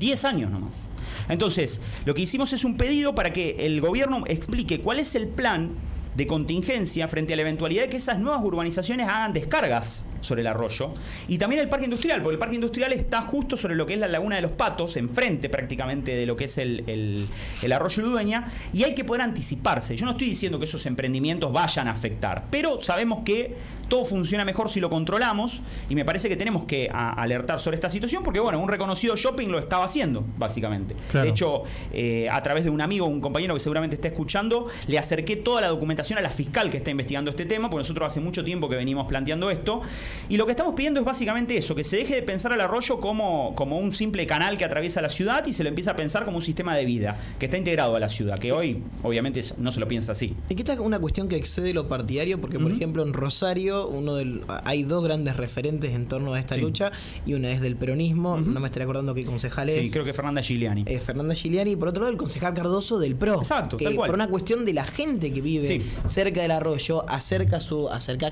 10 años nomás. Entonces, lo que hicimos es un pedido para que el gobierno explique cuál es el plan de contingencia frente a la eventualidad de que esas nuevas urbanizaciones hagan descargas sobre el arroyo, y también el parque industrial, porque el parque industrial está justo sobre lo que es la laguna de los Patos, enfrente prácticamente de lo que es el arroyo Ludueña, y hay que poder anticiparse. Yo no estoy diciendo que esos emprendimientos vayan a afectar, pero sabemos que todo funciona mejor si lo controlamos, y me parece que tenemos que alertar sobre esta situación, porque bueno, un reconocido shopping lo estaba haciendo, básicamente. Claro. De hecho, a través de un amigo, un compañero que seguramente está escuchando, le acerqué toda la documentación a la fiscal que está investigando este tema, porque nosotros hace mucho tiempo que venimos planteando esto, y lo que estamos pidiendo es básicamente eso, que se deje de pensar al arroyo como un simple canal que atraviesa la ciudad, y se lo empieza a pensar como un sistema de vida que está integrado a la ciudad, que hoy obviamente no se lo piensa así. Y que esta es una cuestión que excede lo partidario, porque por ejemplo en Rosario hay dos grandes referentes en torno a esta lucha, y una es del peronismo, no me estaré acordando qué concejal es. Sí, creo que Fernanda Giuliani. Fernanda Giuliani, y por otro lado el concejal Cardoso del PRO. Exacto, que tal cual. Por una cuestión de la gente que vive cerca del arroyo, acerca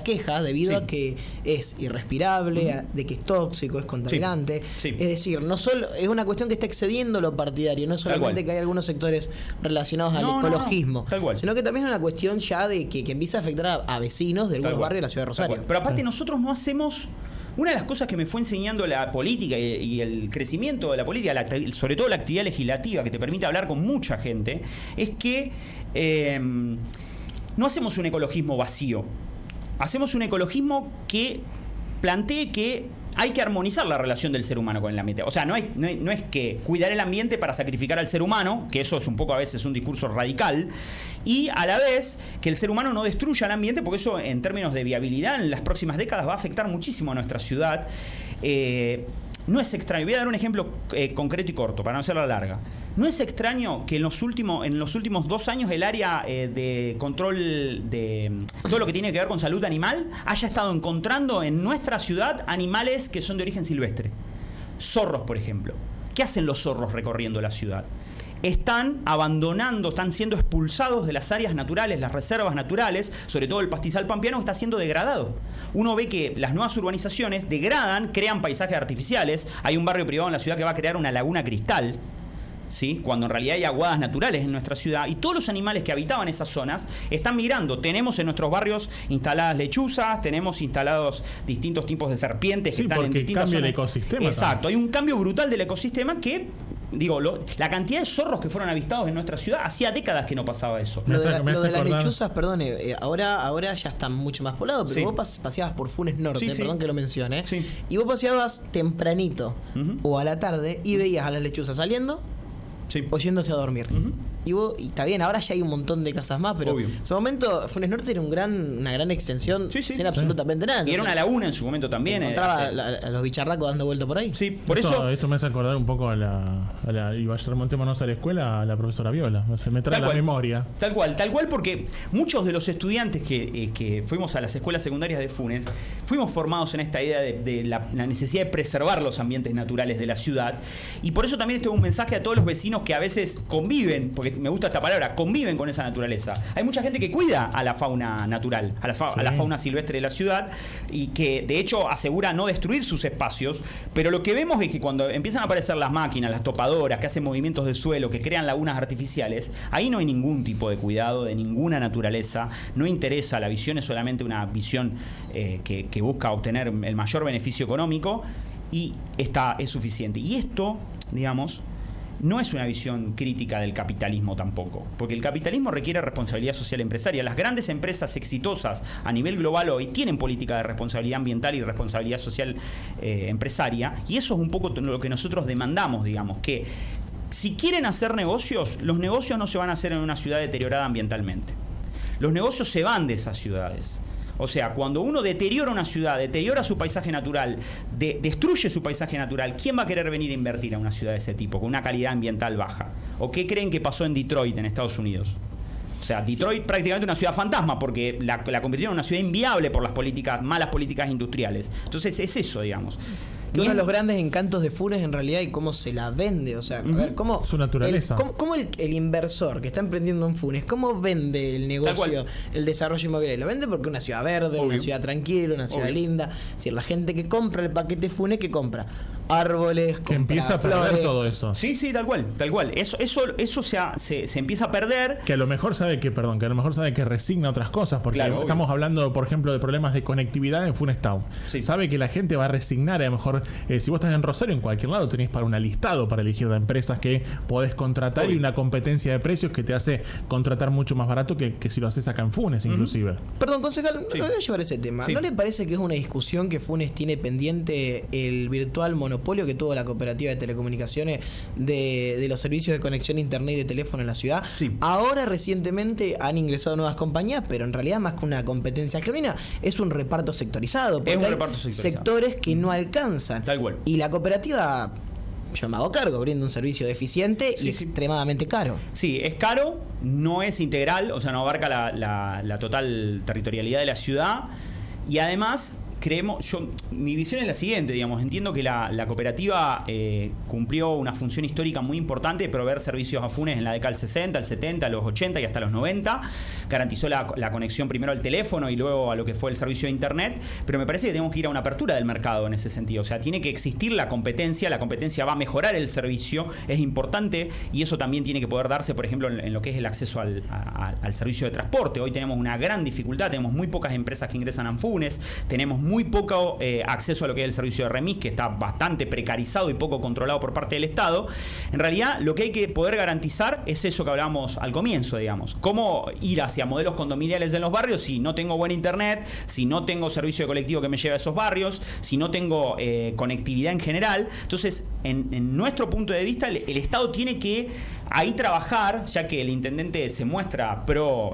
quejas debido a que es irrespirable, de que es tóxico, es contaminante. Es decir, no solo es una cuestión que está excediendo lo partidario, no es solamente que hay algunos sectores relacionados al ecologismo, sino que también es una cuestión ya de que empieza a afectar a vecinos de algunos barrios de la ciudad de Rosario. Pero aparte nosotros no hacemos... Una de las cosas que me fue enseñando la política y el crecimiento de la política, sobre todo la actividad legislativa que te permite hablar con mucha gente, es que no hacemos un ecologismo vacío. Hacemos un ecologismo que plantee que hay que armonizar la relación del ser humano con el ambiente. O sea, no es que cuidar el ambiente para sacrificar al ser humano, que eso es un poco a veces un discurso radical, y a la vez que el ser humano no destruya el ambiente, porque eso en términos de viabilidad en las próximas décadas va a afectar muchísimo a nuestra ciudad. no es extraño. Voy a dar un ejemplo concreto y corto, para no hacerla larga. No es extraño que en los últimos 2 años el área de control de todo lo que tiene que ver con salud animal haya estado encontrando en nuestra ciudad animales que son de origen silvestre. Zorros, por ejemplo. ¿Qué hacen los zorros recorriendo la ciudad? Están abandonando, están siendo expulsados de las áreas naturales, las reservas naturales, sobre todo el pastizal pampeano, que está siendo degradado. Uno ve que las nuevas urbanizaciones degradan, crean paisajes artificiales. Hay un barrio privado en la ciudad que va a crear una laguna cristal, ¿sí? Cuando en realidad hay aguadas naturales en nuestra ciudad, y todos los animales que habitaban esas zonas están migrando. Tenemos en nuestros barrios instaladas lechuzas, tenemos instalados distintos tipos de serpientes que están en distintas cambia zonas. El ecosistema. Exacto, hay un cambio brutal del ecosistema que... la cantidad de zorros que fueron avistados en nuestra ciudad, hacía décadas que no pasaba eso. Lo de las lechuzas, perdone, ahora ya está mucho más poblado, pero sí. Vos paseabas por Funes Norte, perdón que lo mencione, y vos paseabas tempranito o a la tarde y veías a las lechuzas saliendo o yéndose a dormir. Y está bien, ahora ya hay un montón de casas más, pero en su momento Funes Norte era una gran extensión sin absolutamente nada. Entonces, y era una laguna en su momento también. Encontraba a los bicharracos dando vuelta por ahí. Sí, por eso. Esto me hace acordar un poco y remontémonos a la escuela, a la profesora Viola. Se me trae la memoria. Tal cual, porque muchos de los estudiantes que fuimos a las escuelas secundarias de Funes, fuimos formados en esta idea de la necesidad de preservar los ambientes naturales de la ciudad. Y por eso también este es un mensaje a todos los vecinos que a veces conviven, porque me gusta esta palabra, conviven con esa naturaleza. Hay mucha gente que cuida a la fauna natural, a la fauna silvestre de la ciudad, y que de hecho asegura no destruir sus espacios, pero lo que vemos es que cuando empiezan a aparecer las máquinas, las topadoras, que hacen movimientos de suelo, que crean lagunas artificiales, ahí no hay ningún tipo de cuidado de ninguna naturaleza, no interesa, la visión es solamente una visión que busca obtener el mayor beneficio económico, y es suficiente. Y esto, digamos, no es una visión crítica del capitalismo tampoco, porque el capitalismo requiere responsabilidad social empresaria. Las grandes empresas exitosas a nivel global hoy tienen política de responsabilidad ambiental y responsabilidad social empresaria, y eso es un poco lo que nosotros demandamos, digamos, que si quieren hacer negocios, los negocios no se van a hacer en una ciudad deteriorada ambientalmente. Los negocios se van de esas ciudades. O sea, cuando uno deteriora una ciudad, deteriora su paisaje natural, destruye su paisaje natural, ¿quién va a querer venir a invertir a una ciudad de ese tipo, con una calidad ambiental baja? ¿O qué creen que pasó en Detroit, en Estados Unidos? O sea, Detroit prácticamente una ciudad fantasma, porque la convirtieron en una ciudad inviable por las malas políticas industriales. Entonces es eso, digamos. Que uno de los grandes encantos de Funes en realidad y cómo se la vende, o sea, a ver, cómo su naturaleza. Cómo el inversor que está emprendiendo en Funes, cómo vende el negocio, el desarrollo inmobiliario. Lo vende porque es una ciudad verde, una ciudad tranquila, una ciudad linda. Es decir, la gente que compra el paquete Funes, que compra árboles, que empieza a perder todo eso. Sí, tal cual. Eso se empieza a perder. Que a lo mejor sabe que resigna otras cosas, porque estamos hablando, por ejemplo, de problemas de conectividad en Funes Town. Sabe que la gente va a resignar, a lo mejor si vos estás en Rosario, en cualquier lado tenés para un listado para elegir de empresas que podés contratar, y una competencia de precios que te hace contratar mucho más barato que si lo haces acá en Funes, inclusive. Perdón, concejal, no voy a llevar ese tema. ¿No le parece que es una discusión que Funes tiene pendiente el virtual monopolio que tuvo la cooperativa de telecomunicaciones de los servicios de conexión a internet y de teléfono en la ciudad? Ahora recientemente han ingresado nuevas compañías, pero en realidad más que una competencia genuina es un reparto sectorizado, porque hay sectores que no alcanzan. Tal cual. Y la cooperativa, yo me hago cargo, brinda un servicio deficiente y extremadamente caro. Sí, es caro, no es integral, o sea, no abarca la total territorialidad de la ciudad, y además mi visión es la siguiente, digamos, entiendo que la cooperativa cumplió una función histórica muy importante de proveer servicios a Funes en la década del 60, el 70, los 80 y hasta los 90, garantizó la conexión primero al teléfono y luego a lo que fue el servicio de internet, pero me parece que tenemos que ir a una apertura del mercado en ese sentido, o sea, tiene que existir la competencia va a mejorar el servicio, es importante, y eso también tiene que poder darse, por ejemplo, en lo que es el acceso al servicio de transporte. Hoy tenemos una gran dificultad, tenemos muy pocas empresas que ingresan a Funes, tenemos muy poco acceso a lo que es el servicio de remis, que está bastante precarizado y poco controlado por parte del Estado. En realidad, lo que hay que poder garantizar es eso que hablábamos al comienzo, digamos. Cómo ir hacia modelos condominiales en los barrios si no tengo buen internet, si no tengo servicio de colectivo que me lleve a esos barrios, si no tengo conectividad en general. Entonces, en nuestro punto de vista, el Estado tiene que ahí trabajar, ya que el intendente se muestra pro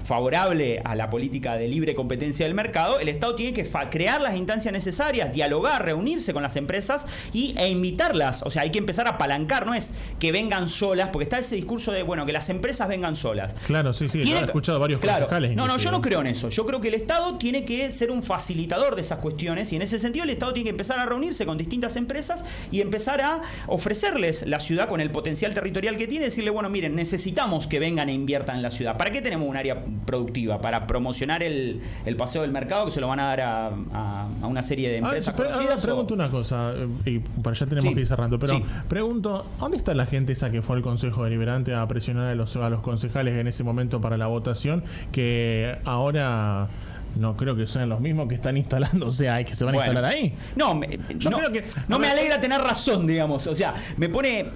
favorable a la política de libre competencia del mercado, el Estado tiene que crear las instancias necesarias, dialogar, reunirse con las empresas e invitarlas. O sea, hay que empezar a apalancar, no es que vengan solas, porque está ese discurso de, bueno, que las empresas vengan solas. Claro, sí, lo he escuchado varios concejales. No, yo no creo en eso. Yo creo que el Estado tiene que ser un facilitador de esas cuestiones, y en ese sentido el Estado tiene que empezar a reunirse con distintas empresas y empezar a ofrecerles la ciudad con el potencial territorial que tiene, decirle, bueno, miren, necesitamos que vengan e inviertan en la ciudad. ¿Para qué tenemos un área productiva? Para promocionar el paseo del mercado, que se lo van a dar a una serie de empresas conocidas. Pregunto una cosa, y para allá tenemos que ir cerrando, pero pregunto, ¿dónde está la gente esa que fue al Consejo Deliberante a presionar a los concejales en ese momento para la votación, que ahora no creo que sean los mismos que están instalando, o sea, que se van a instalar ahí? No me alegra tener razón, digamos. O sea, me pone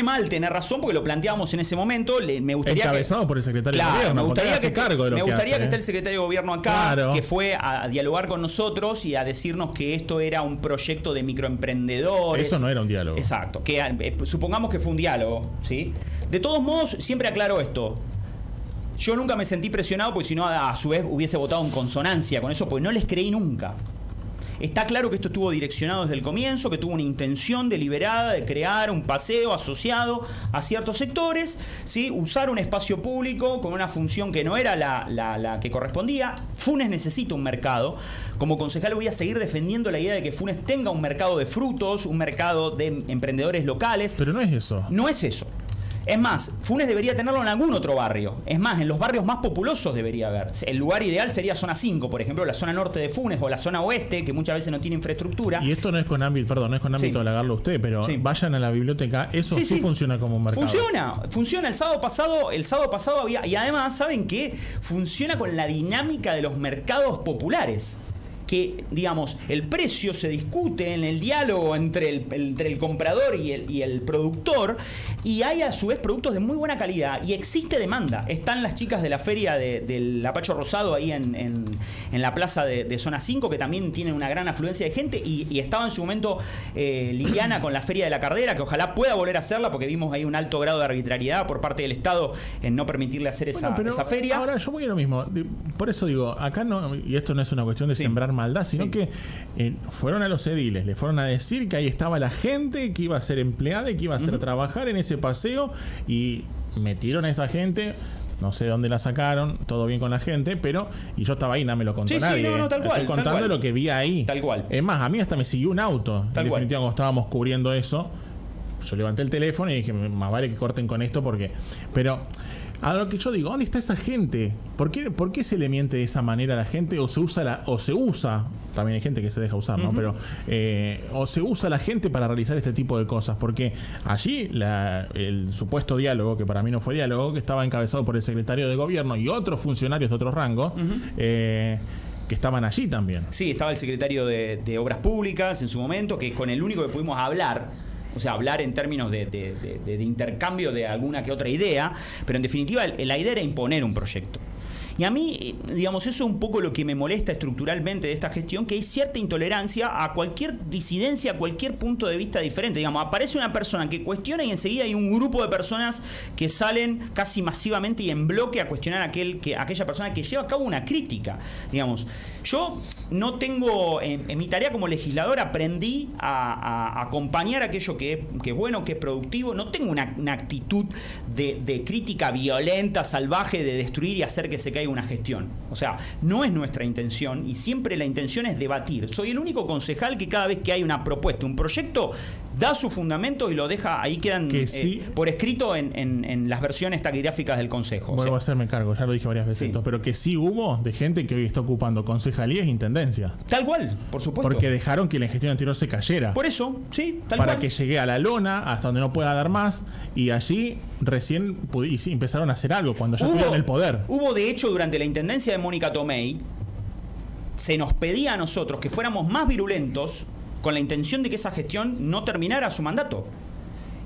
mal tener razón, porque lo planteábamos en ese momento. Me gustaría encabezado por el secretario de Gobierno. Me gustaría que esté el secretario de Gobierno acá, que fue a dialogar con nosotros y a decirnos que esto era un proyecto de microemprendedores. Eso no era un diálogo. Exacto. Que supongamos que fue un diálogo, ¿sí? De todos modos, siempre aclaro esto. Yo nunca me sentí presionado, porque si no, a su vez hubiese votado en consonancia con eso, porque no les creí nunca. Está claro que esto estuvo direccionado desde el comienzo, que tuvo una intención deliberada de crear un paseo asociado a ciertos sectores, ¿sí? Usar un espacio público con una función que no era la que correspondía. Funes necesita un mercado. Como concejal voy a seguir defendiendo la idea de que Funes tenga un mercado de frutos, un mercado de emprendedores locales. Pero no es eso. No es eso. Es más, Funes debería tenerlo en algún otro barrio. Es más, en los barrios más populosos debería haber. El lugar ideal sería zona 5, por ejemplo, la zona norte de Funes o la zona oeste, que muchas veces no tiene infraestructura. Y esto no es con ámbito, no es con ámbito de halagarlo a usted, pero vayan a la biblioteca, eso sí funciona como un mercado. Funciona. El sábado pasado había, y además, ¿saben qué? Funciona con la dinámica de los mercados populares. Que, digamos, el precio se discute en el diálogo entre el comprador y el productor, y hay a su vez productos de muy buena calidad y existe demanda. Están las chicas de la feria del Apacho Rosado ahí en la plaza de zona 5, que también tienen una gran afluencia de gente, y estaba en su momento Liliana con la feria de la Cardera, que ojalá pueda volver a hacerla, porque vimos ahí un alto grado de arbitrariedad por parte del Estado en no permitirle hacer esa feria. Ahora yo voy a lo mismo, por eso digo, acá no, y esto no es una cuestión de sembrar maldad, sino que fueron a los ediles, le fueron a decir que ahí estaba la gente que iba a ser empleada y que iba a hacer trabajar en ese paseo, y metieron a esa gente. No sé de dónde la sacaron, todo bien con la gente, pero... Y yo estaba ahí, no me lo contó nadie. Tal cual. Estoy contando lo que vi ahí. Tal cual. Es más, a mí hasta me siguió un auto. En definitiva, cuando estábamos cubriendo eso, yo levanté el teléfono y dije, más vale que corten con esto porque... Pero... A lo que yo digo, ¿dónde está esa gente? ¿Por qué se le miente de esa manera a la gente? O se usa, también hay gente que se deja usar, ¿no? Pero o se usa la gente para realizar este tipo de cosas, porque allí el supuesto diálogo, que para mí no fue diálogo, que estaba encabezado por el secretario de Gobierno y otros funcionarios de otro rango, que estaban allí también. Sí, estaba el secretario de Obras Públicas en su momento, que con el único que pudimos hablar. O sea, hablar en términos de intercambio de alguna que otra idea, pero en definitiva la idea era imponer un proyecto. Y a mí, digamos, eso es un poco lo que me molesta estructuralmente de esta gestión, que hay cierta intolerancia a cualquier disidencia, a cualquier punto de vista diferente. Digamos, aparece una persona que cuestiona y enseguida hay un grupo de personas que salen casi masivamente y en bloque a cuestionar a aquella persona que lleva a cabo una crítica. Digamos, yo no tengo, en mi tarea como legislador aprendí a acompañar aquello que es bueno, que es productivo. No tengo una actitud de crítica violenta, salvaje, de destruir y hacer que se caiga una gestión. O sea, no es nuestra intención, y siempre la intención es debatir. Soy el único concejal que cada vez que hay una propuesta, un proyecto, da sus fundamentos y lo deja, ahí quedan por escrito en las versiones taquigráficas del Consejo. Vuelvo a hacerme cargo, ya lo dije varias veces, pero que sí hubo de gente que hoy está ocupando concejalías e intendencia. Tal cual, por supuesto. Porque dejaron que la gestión anterior se cayera. Por eso, sí, tal para cual. Que llegue a la lona, hasta donde no pueda dar más, y allí recién empezaron a hacer algo, cuando ya tuvieron el poder. Hubo, de hecho, durante la intendencia de Mónica Tomei, se nos pedía a nosotros que fuéramos más virulentos con la intención de que esa gestión no terminara su mandato.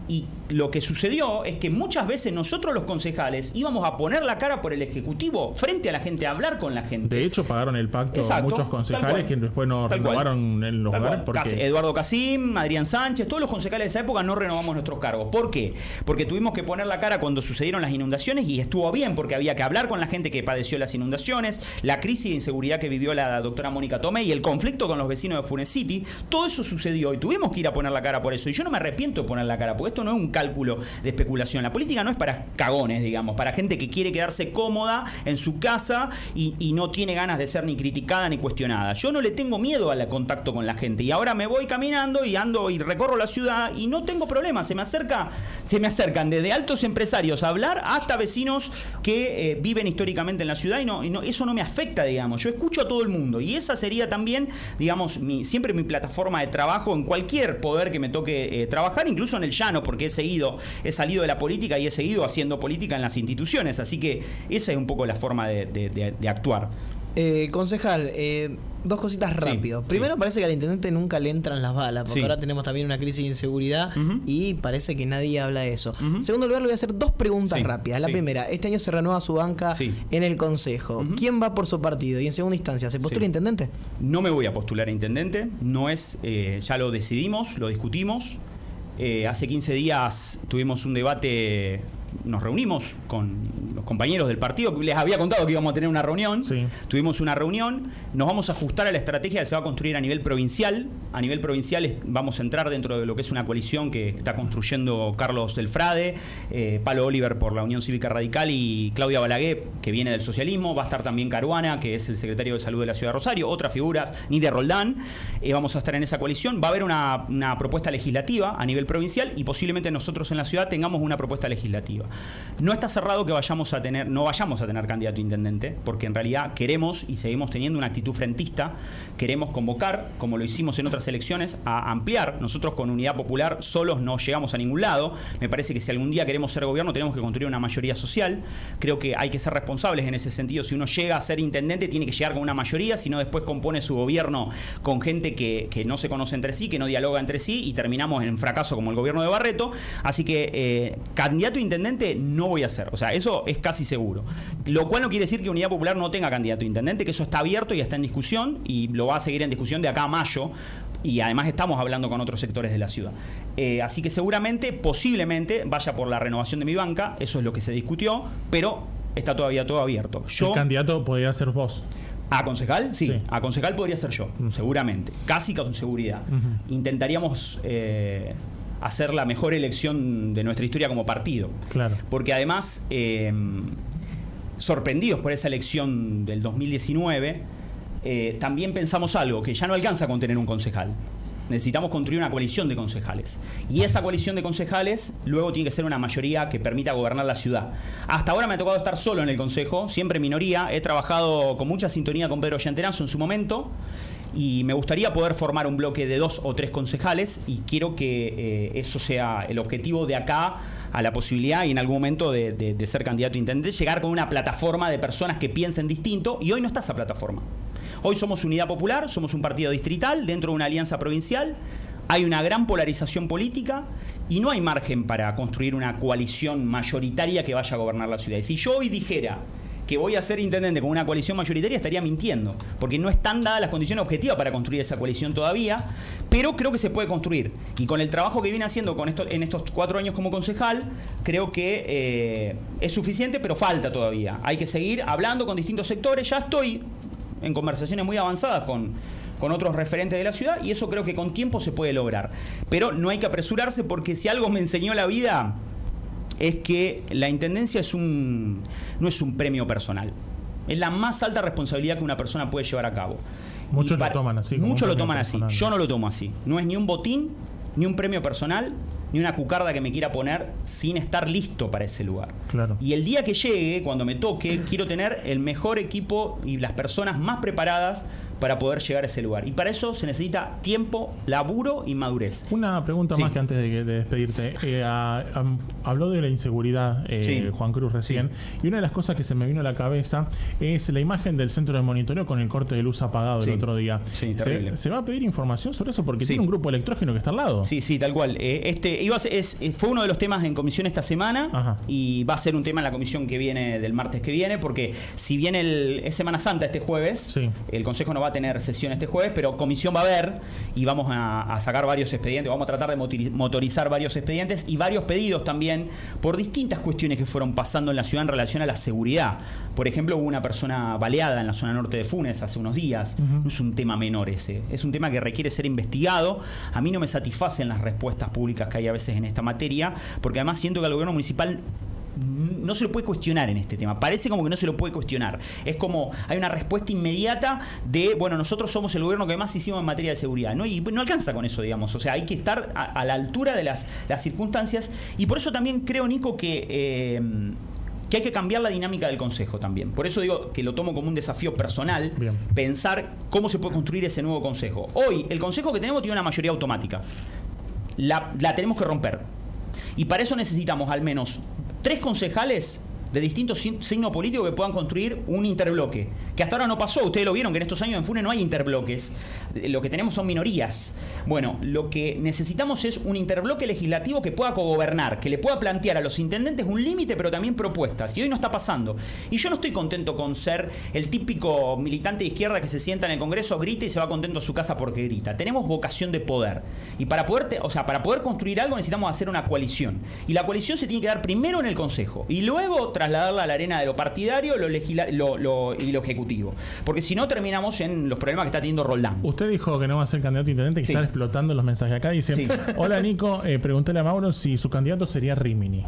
Y lo que sucedió es que muchas veces nosotros los concejales íbamos a poner la cara por el Ejecutivo frente a la gente, a hablar con la gente. De hecho, pagaron el pacto a muchos concejales que después no renovaron en los lugares. Eduardo Cassim, Adrián Sánchez, todos los concejales de esa época no renovamos nuestros cargos. ¿Por qué? Porque tuvimos que poner la cara cuando sucedieron las inundaciones y estuvo bien, porque había que hablar con la gente que padeció las inundaciones, la crisis de inseguridad que vivió la doctora Mónica Tomé y el conflicto con los vecinos de Funes City. Todo eso sucedió y tuvimos que ir a poner la cara por eso. Y yo no me arrepiento de poner la cara, porque esto no es un cálculo de especulación. La política no es para cagones, digamos, para gente que quiere quedarse cómoda en su casa y no tiene ganas de ser ni criticada ni cuestionada. Yo no le tengo miedo al contacto con la gente y ahora me voy caminando y ando y recorro la ciudad y no tengo problema. Se me acercan desde altos empresarios a hablar hasta vecinos que viven históricamente en la ciudad y eso no me afecta, digamos. Yo escucho a todo el mundo y esa sería también, digamos, siempre mi plataforma de trabajo en cualquier poder que me toque trabajar, incluso en el llano, porque he salido de la política y he seguido haciendo política en las instituciones, así que esa es un poco la forma de actuar. Concejal, dos cositas rápido. Primero, parece que al intendente nunca le entran las balas, porque ahora tenemos también una crisis de inseguridad y parece que nadie habla de eso. En segundo lugar, le voy a hacer dos preguntas rápidas. La primera, este año se renueva su banca en el Consejo. ¿Quién va por su partido? Y en segunda instancia, ¿se postula intendente? No me voy a postular a intendente, no es, ya lo decidimos, lo discutimos. Hace 15 días tuvimos un debate, nos reunimos con los compañeros del partido, les había contado que íbamos a tener una reunión, tuvimos una reunión, nos vamos a ajustar a la estrategia que se va a construir a nivel provincial. A nivel provincial vamos a entrar dentro de lo que es una coalición que está construyendo Carlos del Frade, Palo Oliver por la Unión Cívica Radical y Claudia Balaguer, que viene del socialismo. Va a estar también Caruana, que es el secretario de Salud de la Ciudad de Rosario, otras figuras, Nidia Roldán. Vamos a estar en esa coalición. Va a haber una propuesta legislativa a nivel provincial y posiblemente nosotros en la ciudad tengamos una propuesta legislativa. No está cerrado que no vayamos a tener candidato a intendente, porque en realidad queremos y seguimos teniendo una actitud frentista. Queremos convocar, como lo hicimos en otras elecciones, a ampliar. Nosotros con Unidad Popular solos no llegamos a ningún lado. Me parece que si algún día queremos ser gobierno tenemos que construir una mayoría social. Creo que hay que ser responsables en ese sentido. Si uno llega a ser intendente tiene que llegar con una mayoría, si no después compone su gobierno con gente que no se conoce entre sí, que no dialoga entre sí y terminamos en fracaso como el gobierno de Barreto. Así que candidato a intendente no voy a ser. O sea, eso es casi seguro. Lo cual no quiere decir que Unidad Popular no tenga candidato a intendente, que eso está abierto y está en discusión y lo va a seguir en discusión de acá a mayo. Y además estamos hablando con otros sectores de la ciudad. Así que seguramente, posiblemente, vaya por la renovación de mi banca. Eso es lo que se discutió, pero está todavía todo abierto. ¿El candidato podría ser vos? ¿A concejal? Sí. A concejal podría ser yo, seguramente. Casi con seguridad. Intentaríamos hacer la mejor elección de nuestra historia como partido. Claro. Porque además, sorprendidos por esa elección del 2019, también pensamos algo, que ya no alcanza con tener un concejal. Necesitamos construir una coalición de concejales. Y esa coalición de concejales luego tiene que ser una mayoría que permita gobernar la ciudad. Hasta ahora me ha tocado estar solo en el consejo, siempre minoría. He trabajado con mucha sintonía con Pedro Llanteranzo en su momento. Y me gustaría poder formar un bloque de 2 o 3 concejales y quiero que eso sea el objetivo de acá a la posibilidad y en algún momento de ser candidato a intendente, llegar con una plataforma de personas que piensen distinto y hoy no está esa plataforma. Hoy somos Unidad Popular, somos un partido distrital dentro de una alianza provincial, hay una gran polarización política y no hay margen para construir una coalición mayoritaria que vaya a gobernar la ciudad. Y si yo hoy dijera que voy a ser intendente con una coalición mayoritaria, estaría mintiendo, porque no están dadas las condiciones objetivas para construir esa coalición todavía, pero creo que se puede construir. Y con el trabajo que viene haciendo en estos 4 años como concejal, creo que es suficiente, pero falta todavía. Hay que seguir hablando con distintos sectores. Ya estoy en conversaciones muy avanzadas con otros referentes de la ciudad y eso creo que con tiempo se puede lograr. Pero no hay que apresurarse, porque si algo me enseñó la vida es que la intendencia no es un premio personal. Es la más alta responsabilidad que una persona puede llevar a cabo. Muchos lo toman así. Muchos lo toman así. Yo no lo tomo así. No es ni un botín, ni un premio personal, ni una cucarda que me quiera poner sin estar listo para ese lugar. Claro. Y el día que llegue, cuando me toque, quiero tener el mejor equipo y las personas más preparadas para poder llegar a ese lugar. Y para eso se necesita tiempo, laburo y madurez. Una pregunta más que antes de despedirte. Habló de la inseguridad Juan Cruz recién. Y una de las cosas que se me vino a la cabeza es la imagen del centro de monitoreo con el corte de luz apagado el otro día. Sí, terrible. ¿Se va a pedir información sobre eso? Porque tiene un grupo electrógeno que está al lado. Sí, tal cual. fue uno de los temas en comisión esta semana. Ajá. Y va a ser un tema en la comisión que viene del martes que viene, porque si bien es Semana Santa este jueves, sí, el Consejo no va a tener sesión este jueves, pero comisión va a haber y vamos a sacar varios expedientes, vamos a tratar de motorizar varios expedientes y varios pedidos también por distintas cuestiones que fueron pasando en la ciudad en relación a la seguridad. Por ejemplo, hubo una persona baleada en la zona norte de Funes hace unos días. No es un tema menor ese, es un tema que requiere ser investigado. A mí no me satisfacen las respuestas públicas que hay a veces en esta materia, porque además siento que al gobierno municipal no se lo puede cuestionar en este tema. Parece como que no se lo puede cuestionar. Es como hay una respuesta inmediata de, bueno, nosotros somos el gobierno que más hicimos en materia de seguridad, ¿no? Y no alcanza con eso, digamos. O sea, hay que estar a la altura de las circunstancias. Y por eso también creo, Nico, que hay que cambiar la dinámica del Consejo también. Por eso digo que lo tomo como un desafío personal. Bien. Pensar cómo se puede construir ese nuevo Consejo. Hoy, el Consejo que tenemos tiene una mayoría automática. La tenemos que romper. Y para eso necesitamos al menos 3 concejales de distintos signos políticos que puedan construir un interbloque. Que hasta ahora no pasó. Ustedes lo vieron que en estos años en Funes no hay interbloques. Lo que tenemos son minorías. Bueno, lo que necesitamos es un interbloque legislativo que pueda cogobernar, que le pueda plantear a los intendentes un límite, pero también propuestas. Y hoy no está pasando. Y yo no estoy contento con ser el típico militante de izquierda que se sienta en el Congreso, grita y se va contento a su casa porque grita. Tenemos vocación de poder. Y para poder construir algo necesitamos hacer una coalición. Y la coalición se tiene que dar primero en el Consejo. Y luego trasladarla a la arena de lo partidario y lo ejecutivo. Porque si no terminamos en los problemas que está teniendo Roldán. Usted dijo que no va a ser candidato a intendente, que Sí. están explotando los mensajes acá. Dice, Sí. hola Nico, pregúntale a Mauro si su candidato sería Rimini.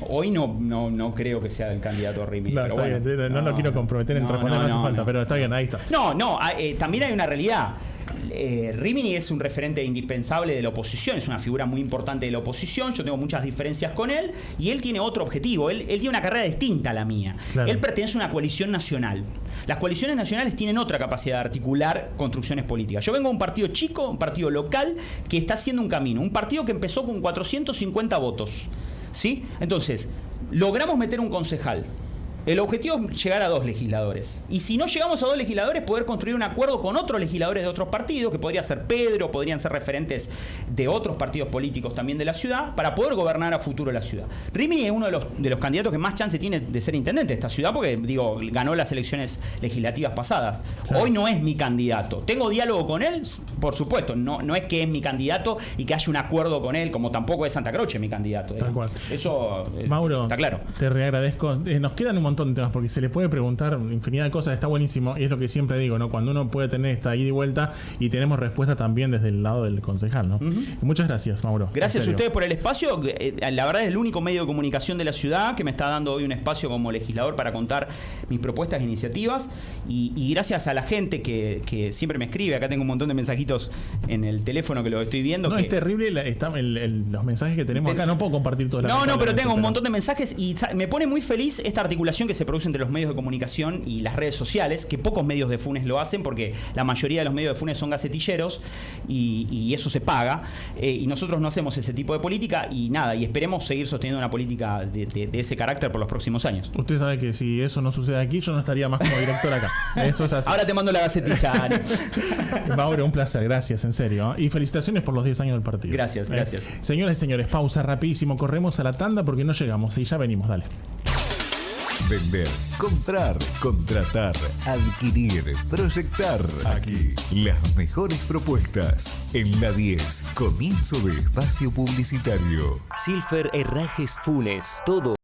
Hoy no creo que sea el candidato a Rimini. No, pero está bueno, bien, no lo quiero comprometer en responder, no hace falta, pero está bien, ahí está. También hay una realidad. Rimini es un referente indispensable de la oposición, es una figura muy importante de la oposición. Yo tengo muchas diferencias con él y él tiene otro objetivo. Él tiene una carrera distinta a la mía. Claro. Él pertenece a una coalición nacional. Las coaliciones nacionales tienen otra capacidad de articular construcciones políticas. Yo vengo de un partido chico, un partido local que está haciendo un camino. Un partido que empezó con 450 votos. ¿Sí? Entonces, logramos meter un concejal. El objetivo es llegar a 2 legisladores. Y si no llegamos a 2 legisladores, poder construir un acuerdo con otros legisladores de otros partidos, que podría ser Pedro, podrían ser referentes de otros partidos políticos también de la ciudad, para poder gobernar a futuro la ciudad. Rimini es uno de los candidatos que más chance tiene de ser intendente de esta ciudad, porque, ganó las elecciones legislativas pasadas. Claro. Hoy no es mi candidato. ¿Tengo diálogo con él? Por supuesto. No es que es mi candidato y que haya un acuerdo con él, como tampoco es Santa Croce mi candidato. Tal cual. Eso Mauro, está claro. te reagradezco. Nos quedan un montón de temas porque se le puede preguntar infinidad de cosas, está buenísimo y es lo que siempre digo, ¿no? Cuando uno puede tener esta ida y vuelta y tenemos respuesta también desde el lado del concejal, ¿no? Muchas gracias, Mauro. Gracias a ustedes por el espacio. La verdad es el único medio de comunicación de la ciudad que me está dando hoy un espacio como legislador para contar mis propuestas e iniciativas y gracias a la gente que siempre me escribe. Acá tengo un montón de mensajitos en el teléfono que lo estoy viendo. No, es terrible los mensajes que tenemos acá, no puedo compartir todos. No, pero tengo un montón de mensajes y me pone muy feliz esta articulación que se produce entre los medios de comunicación y las redes sociales, que pocos medios de Funes lo hacen porque la mayoría de los medios de Funes son gacetilleros y eso se paga y nosotros no hacemos ese tipo de política y esperemos seguir sosteniendo una política de ese carácter por los próximos años. Usted sabe que si eso no sucede aquí, yo no estaría más como director acá. Eso es así. Ahora te mando la gacetilla. Mauro, un placer, gracias, en serio. Y felicitaciones por los 10 años del partido. Gracias. Señoras y señores, pausa rapidísimo, corremos a la tanda porque no llegamos y ya venimos, dale. Vender, comprar, contratar, adquirir, proyectar. Aquí, las mejores propuestas. En la 10, comienzo de espacio publicitario. Silfer Herrajes Funes. Todo